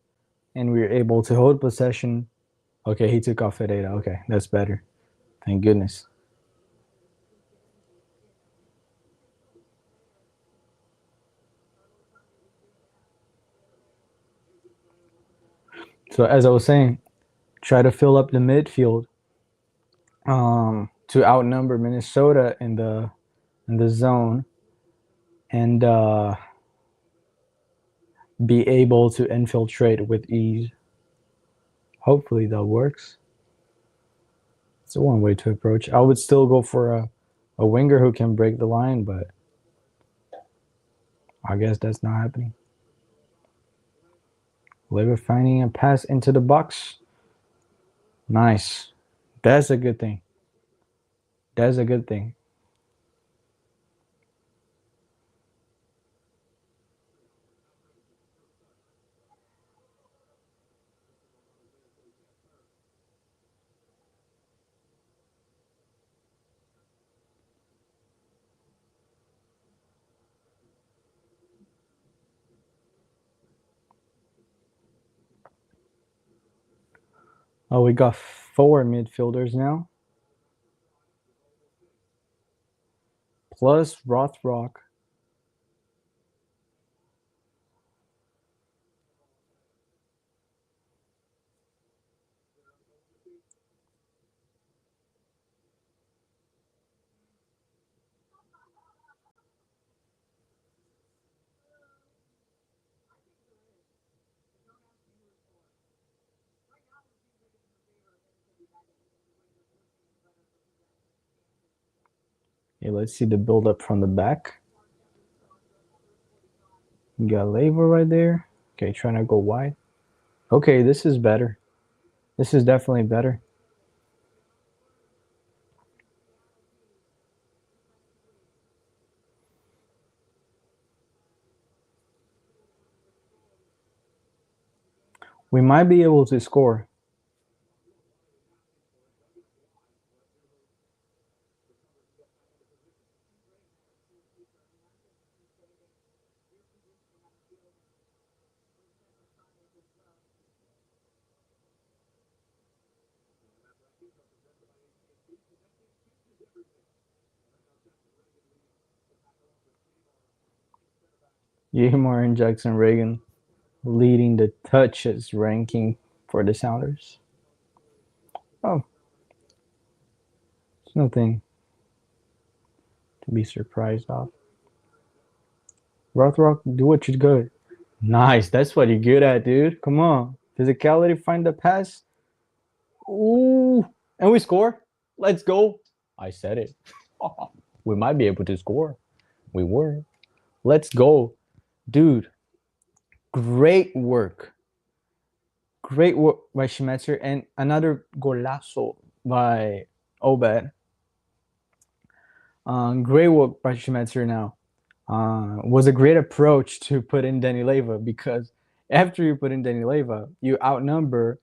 and we're able to hold possession. Okay, he took off Ferreira. Okay, that's better. Thank goodness. So as I was saying, try to fill up the midfield to outnumber Minnesota in the zone and be able to infiltrate with ease. Hopefully that works. It's one way to approach. I would still go for a winger who can break the line, but I guess that's not happening. Leva finding a pass into the box. Nice. That's a good thing. That's a good thing. Oh, we got 4 midfielders now. Plus Rothrock. Okay, let's see the build up from the back. You got Leva right there. Okay, trying to go wide. Okay, this is better. This is definitely better. We might be able to score. Yamar and Jackson Reagan leading the touches ranking for the Sounders. Oh, it's nothing to be surprised of. Rothrock, do what you're good. Nice, that's what you're good at, dude. Come on. Physicality, find the pass. Ooh, and we score. Let's go. I said it. We might be able to score. We were. Let's go. Dude, great work. Great work by Schmetzer and another golazo by Obed. Great work by Schmetzer now. Was a great approach to put in Danny Leva because after you put in Danny Leva, you outnumber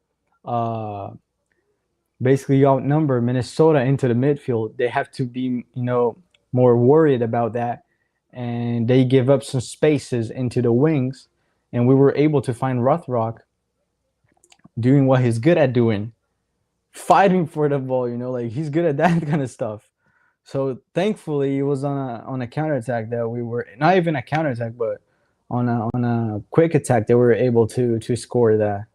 basically you outnumber Minnesota into the midfield. They have to be, more worried about that. And they give up some spaces into the wings. And we were able to find Rothrock doing what he's good at doing, fighting for the ball. Like he's good at that kind of stuff. So thankfully, it was on a counterattack that we were not even a counterattack, but on a quick attack that we were able to score that.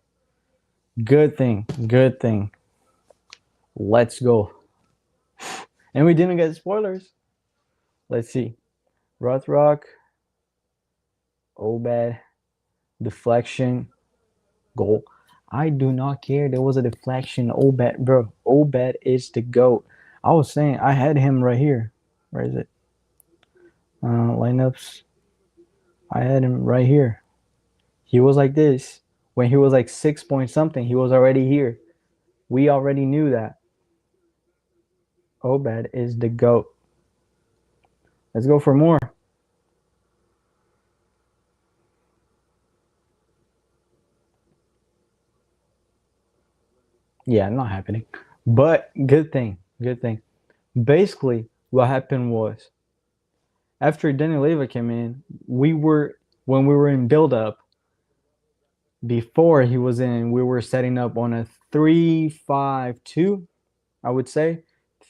Good thing, good thing. Let's go. And we didn't get spoilers. Let's see. Rothrock, Obed, deflection, goal. I do not care. There was a deflection. Obed, bro. Obed is the GOAT. I was saying I had him right here. Where is it? Lineups. I had him right here. He was like this. When he was like 6 point something, he was already here. We already knew that. Obed is the GOAT. Let's go for more. Yeah, not happening. But good thing. Good thing. Basically, what happened was after Danny Leva came in, when we were in build up, before he was in, we were setting up on a 3-5-2, I would say.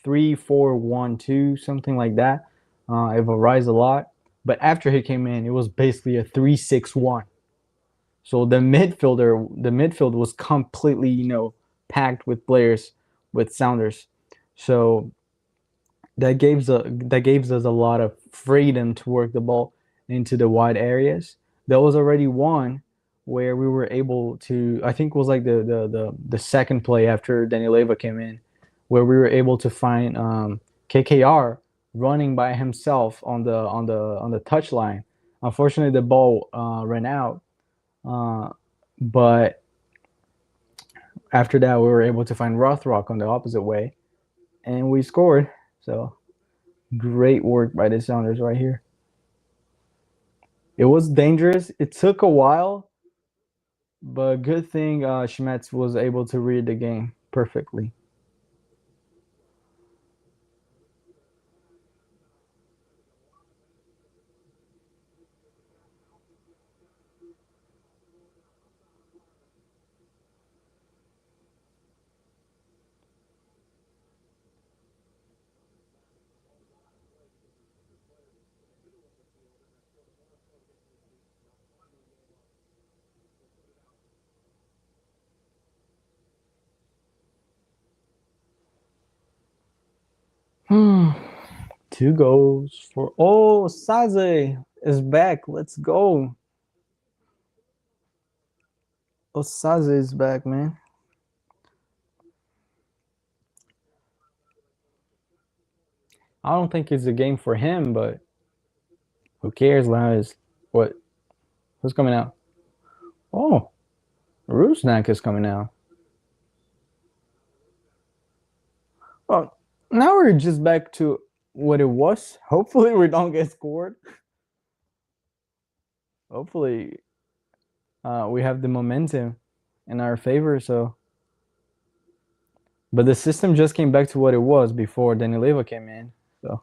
3-4-1-2, something like that. It varies a lot. But after he came in, it was basically a 3-6-1. So the midfield was completely, packed with players, with Sounders. So that gives us a lot of freedom to work the ball into the wide areas. There was already one where we were able to, I think it was like the second play after Danny Leva came in, where we were able to find KKR running by himself on the touchline. Unfortunately, the ball ran out, but after that, we were able to find Rothrock on the opposite way, and we scored. So great work by the Sounders right here. It was dangerous. It took a while, but good thing Schmetz was able to read the game perfectly. Hmm. Two goals for Saze is back. Let's go. Osaze is back, man. I don't think it's a game for him, but who cares? What? Who's coming out? Oh, Rusnak is coming out. Well, now we're just back to what it was. Hopefully, we don't get scored. Hopefully, we have the momentum in our favor. So, but the system just came back to what it was before Danny Leva came in. So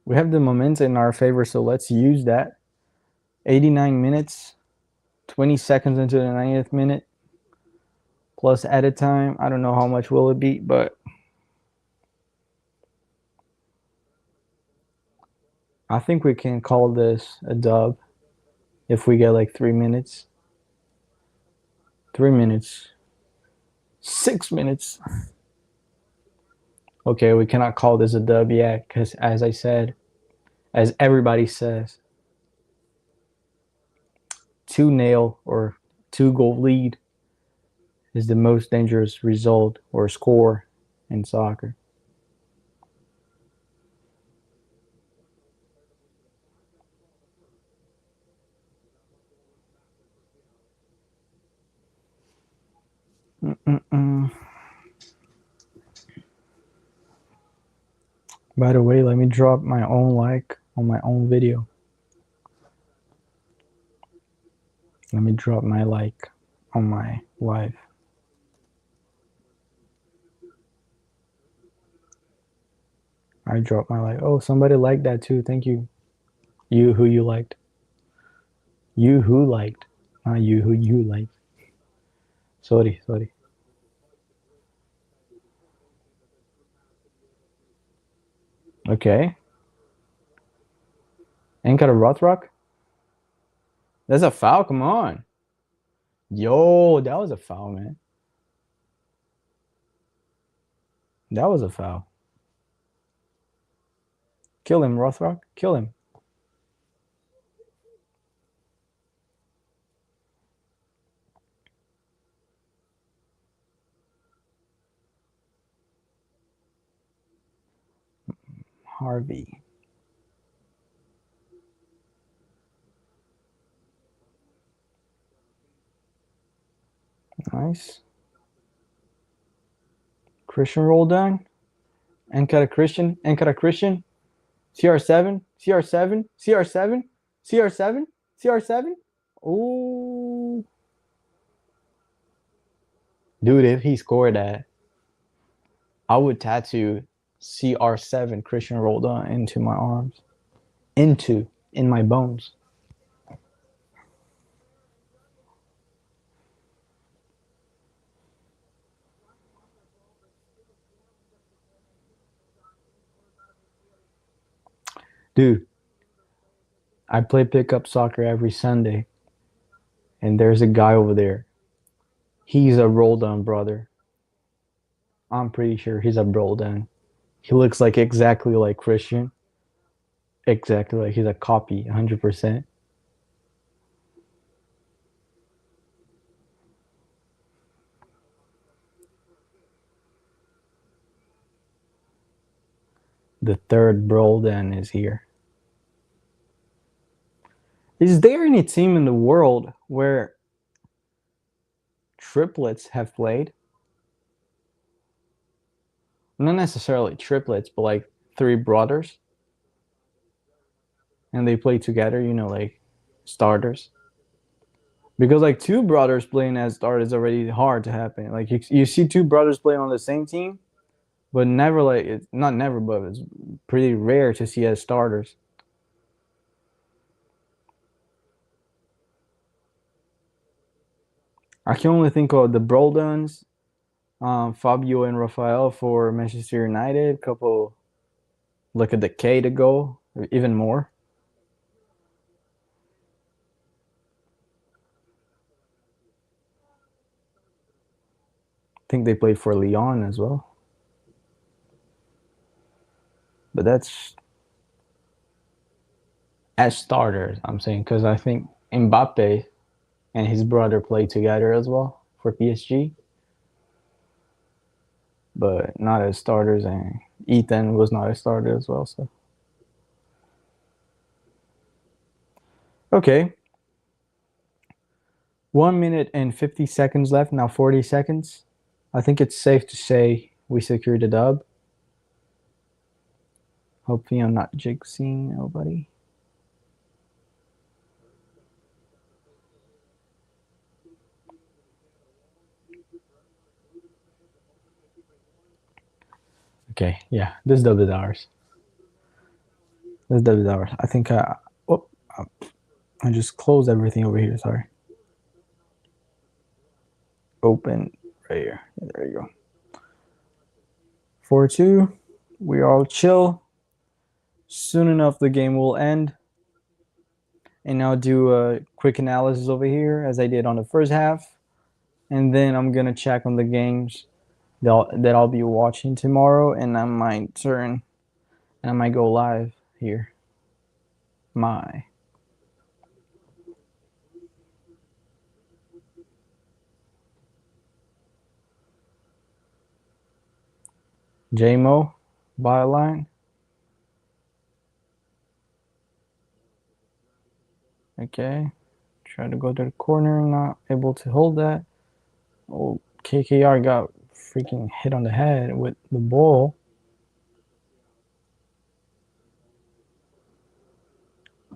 we have the momentum in our favor. So let's use that. 89 minutes, 20 seconds into the 90th minute, plus added time. I don't know how much will it be, but I think we can call this a dub if we get like 3 minutes. 3 minutes. 6 minutes. Okay, we cannot call this a dub yet because, as I said, as everybody says, 2-0 or 2-goal lead is the most dangerous result or score in soccer. Mm-mm-mm. By the way, let me drop my own like on my own video. Let me drop my like on my live. I dropped my like. Oh, somebody liked that too. Thank you. You who you liked. You who liked. Not you who you liked. Sorry, sorry. Okay. Ain't got a Rothrock? That's a foul. Come on. Yo, that was a foul, man. That was a foul. Kill him, Rothrock. Kill him. Harvey. Nice. Christian roll down. Ankara Christian. Ankara Christian. CR7. CR7. CR7. CR7. CR7. Ooh. Dude, if he scored that, I would tattoo CR7 Christian Roldan into my arms. In my bones. Dude, I play pickup soccer every Sunday, and there's a guy over there. He's a Roldan brother. I'm pretty sure he's a Roldan. He looks like exactly like Christian. Exactly like he's a copy, 100%. The third Roldan is here. Is there any team in the world where triplets have played? Not necessarily triplets, but like three brothers, and they play together, like starters. Because like two brothers playing as starters is already hard to happen. Like you see two brothers playing on the same team, but never like it's not never, but it's pretty rare to see as starters. I can only think of the Broldens, Fabio and Rafael for Manchester United, couple like a decade ago, or even more. I think they played for Lyon as well. But that's as starters, I'm saying, because I think Mbappe and his brother played together as well for PSG, but not as starters. And Ethan was not a starter as well. So, okay. 1 minute and 50 seconds left. Now 40 seconds. I think it's safe to say we secured the dub. Hopefully, I'm not jinxing nobody. Okay, yeah, this dub is ours. This dub is ours. I think oh, I just closed everything over here. Sorry. Open right here. There you go. 4-2. We all chill. Soon enough, the game will end. And I'll do a quick analysis over here as I did on the first half. And then I'm going to check on the games that I'll be watching tomorrow. And I might turn and I might go live here. My. JMO, byline. Okay. Try to go to the corner, not able to hold that. Oh, KKR got freaking hit on the head with the ball.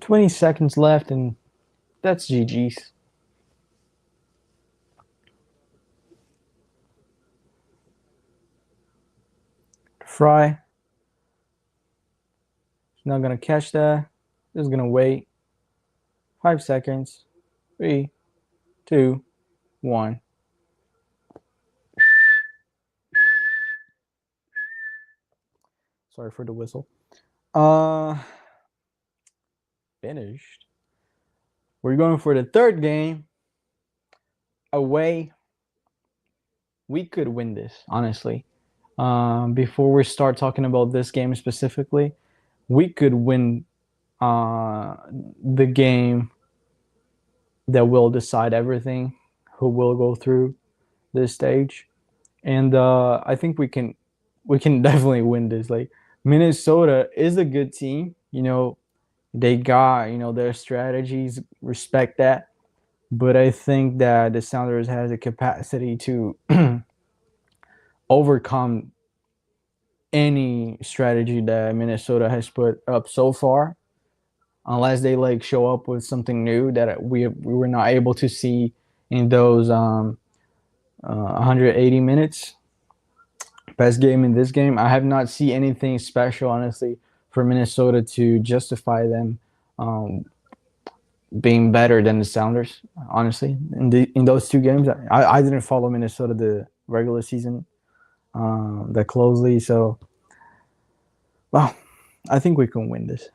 20 seconds left, and that's GG's. Fry. Not gonna catch that. Just gonna wait. 5 seconds. 3, 2, 1. Sorry for the whistle. Uh, Finished. We're going for the third game. Away. We could win this, honestly. Before we start talking about this game specifically, we could win the game that will decide everything, who will go through this stage, and I think we can definitely win this. Like Minnesota is a good team, they got their strategies, respect that, but I think that the Sounders has a capacity to overcome any strategy that Minnesota has put up so far, unless they like show up with something new that we were not able to see in those 180 minutes. Best game in this game, I have not seen anything special, honestly, for Minnesota to justify them being better than the Sounders. Honestly, in those two games, I didn't follow Minnesota the regular season that closely, so well, I think we can win this.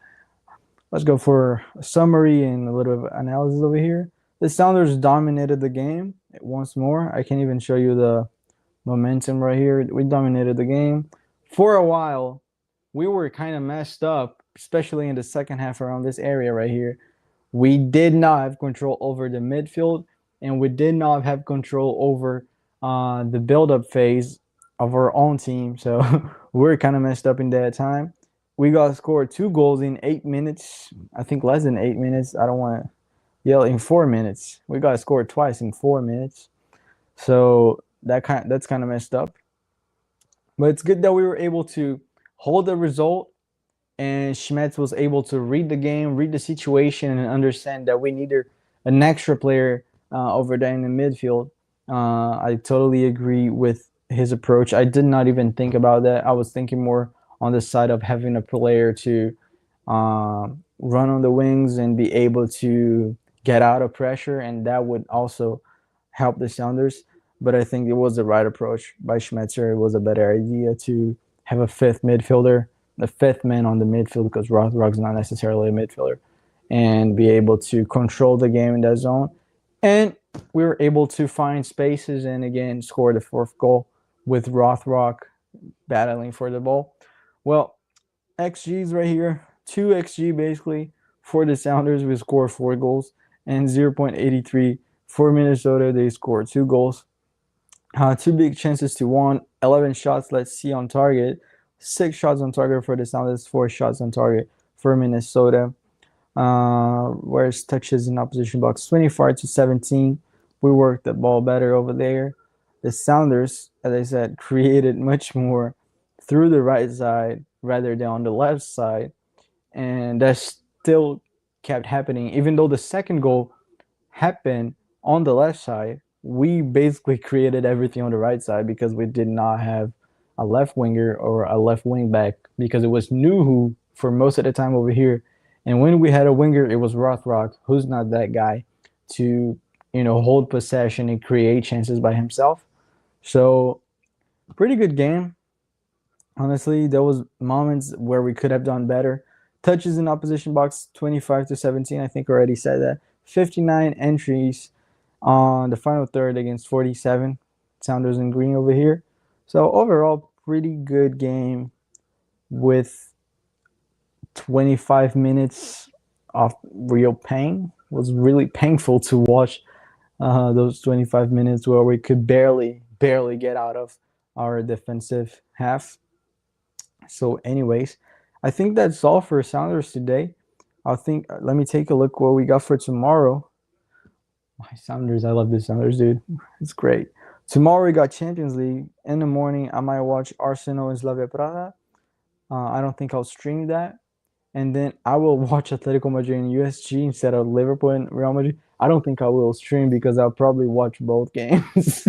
Let's go for a summary and a little bit of analysis over here. The Sounders dominated the game once more. I can't even show you the momentum right here. We dominated the game. For a while, we were kind of messed up, especially in the second half around this area right here. We did not have control over the midfield, and we did not have control over the build-up phase of our own team. So we're kind of messed up in that time. We got scored 2 goals in 8 minutes. I think less than 8 minutes. I don't want to yell, in 4 minutes. We got scored twice in 4 minutes. So that's kind of messed up. But it's good that we were able to hold the result, and Schmetz was able to read the game, read the situation, and understand that we needed an extra player over there in the midfield. I totally agree with his approach. I did not even think about that. I was thinking more on the side of having a player to run on the wings and be able to get out of pressure, and that would also help the Sounders. But I think it was the right approach by Schmetzer. It was a better idea to have a fifth midfielder, the fifth man on the midfield, because Rothrock's not necessarily a midfielder, and be able to control the game in that zone. And we were able to find spaces and again score the fourth goal with Rothrock battling for the ball. Well, XG's right here, 2 XG basically for the Sounders. We scored 4 goals, and 0.83 for Minnesota. They scored 2 goals. 2 big chances to 1. 11 shots, let's see, on target. 6 shots on target for the Sounders, 4 shots on target for Minnesota. Whereas touches in opposition box, 25-17. We worked the ball better over there. The Sounders, as I said, created much more through the right side rather than on the left side. And that still kept happening. Even though the second goal happened on the left side, we basically created everything on the right side because we did not have a left winger or a left wing back, because it was Nuhu for most of the time over here. And when we had a winger, it was Rothrock, who's not that guy to, hold possession and create chances by himself. So pretty good game. Honestly, there was moments where we could have done better. Touches in opposition box, 25-17. I think I already said that. 59 entries on the final third against 47. Sounders in green over here. So overall, pretty good game with 25 minutes of real pain. It was really painful to watch those 25 minutes where we could barely get out of our defensive half. So anyways, I think that's all for Sounders today. Let me take a look what we got for tomorrow. My Sounders, I love the Sounders, dude. It's great. Tomorrow we got Champions League. In the morning, I might watch Arsenal and Slavia Praha. I don't think I'll stream that. And then I will watch Atletico Madrid and USG instead of Liverpool and Real Madrid. I don't think I will stream because I'll probably watch both games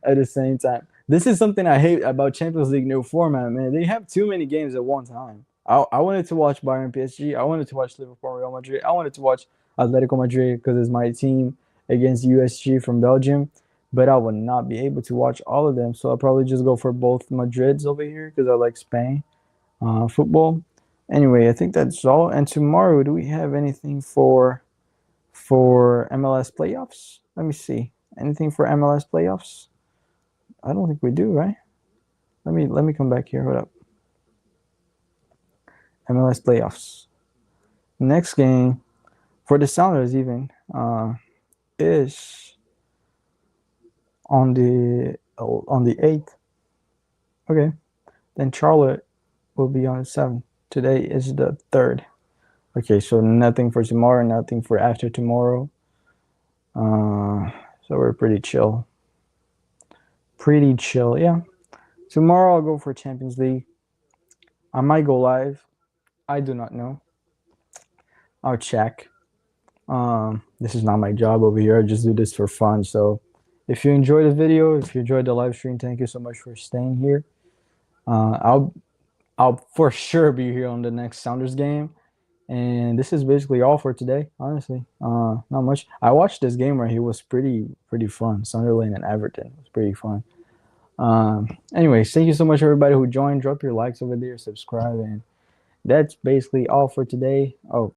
at the same time. This is something I hate about Champions League new format, man. They have too many games at one time. I wanted to watch Bayern PSG. I wanted to watch Liverpool Real Madrid. I wanted to watch Atletico Madrid because it's my team against USG from Belgium. But I would not be able to watch all of them, so I'll probably just go for both Madrids over here because I like Spain football. Anyway, I think that's all. And tomorrow, do we have anything for MLS playoffs? Let me see. Anything for MLS playoffs? I don't think we do, right? Let me come back here. Hold up. MLS playoffs. Next game for the Sounders even is on the 8th. Okay. Then Charlotte will be on the 7th. Today is the 3rd. Okay, so nothing for tomorrow, nothing for after tomorrow. So we're pretty chill. Pretty chill, yeah. Tomorrow I'll go for Champions League. I might go live. I do not know. I'll check. This is not my job over here. I just do this for fun. So if you enjoyed the video, if you enjoyed the live stream, thank you so much for staying here. I'll for sure be here on the next Sounders game. And this is basically all for today, honestly. Not much. I watched this game right here. It was pretty fun. Sunderland and Everton. It was pretty fun. Anyways, thank you so much everybody who joined. Drop your likes over there, subscribe, and that's basically all for today. Oh,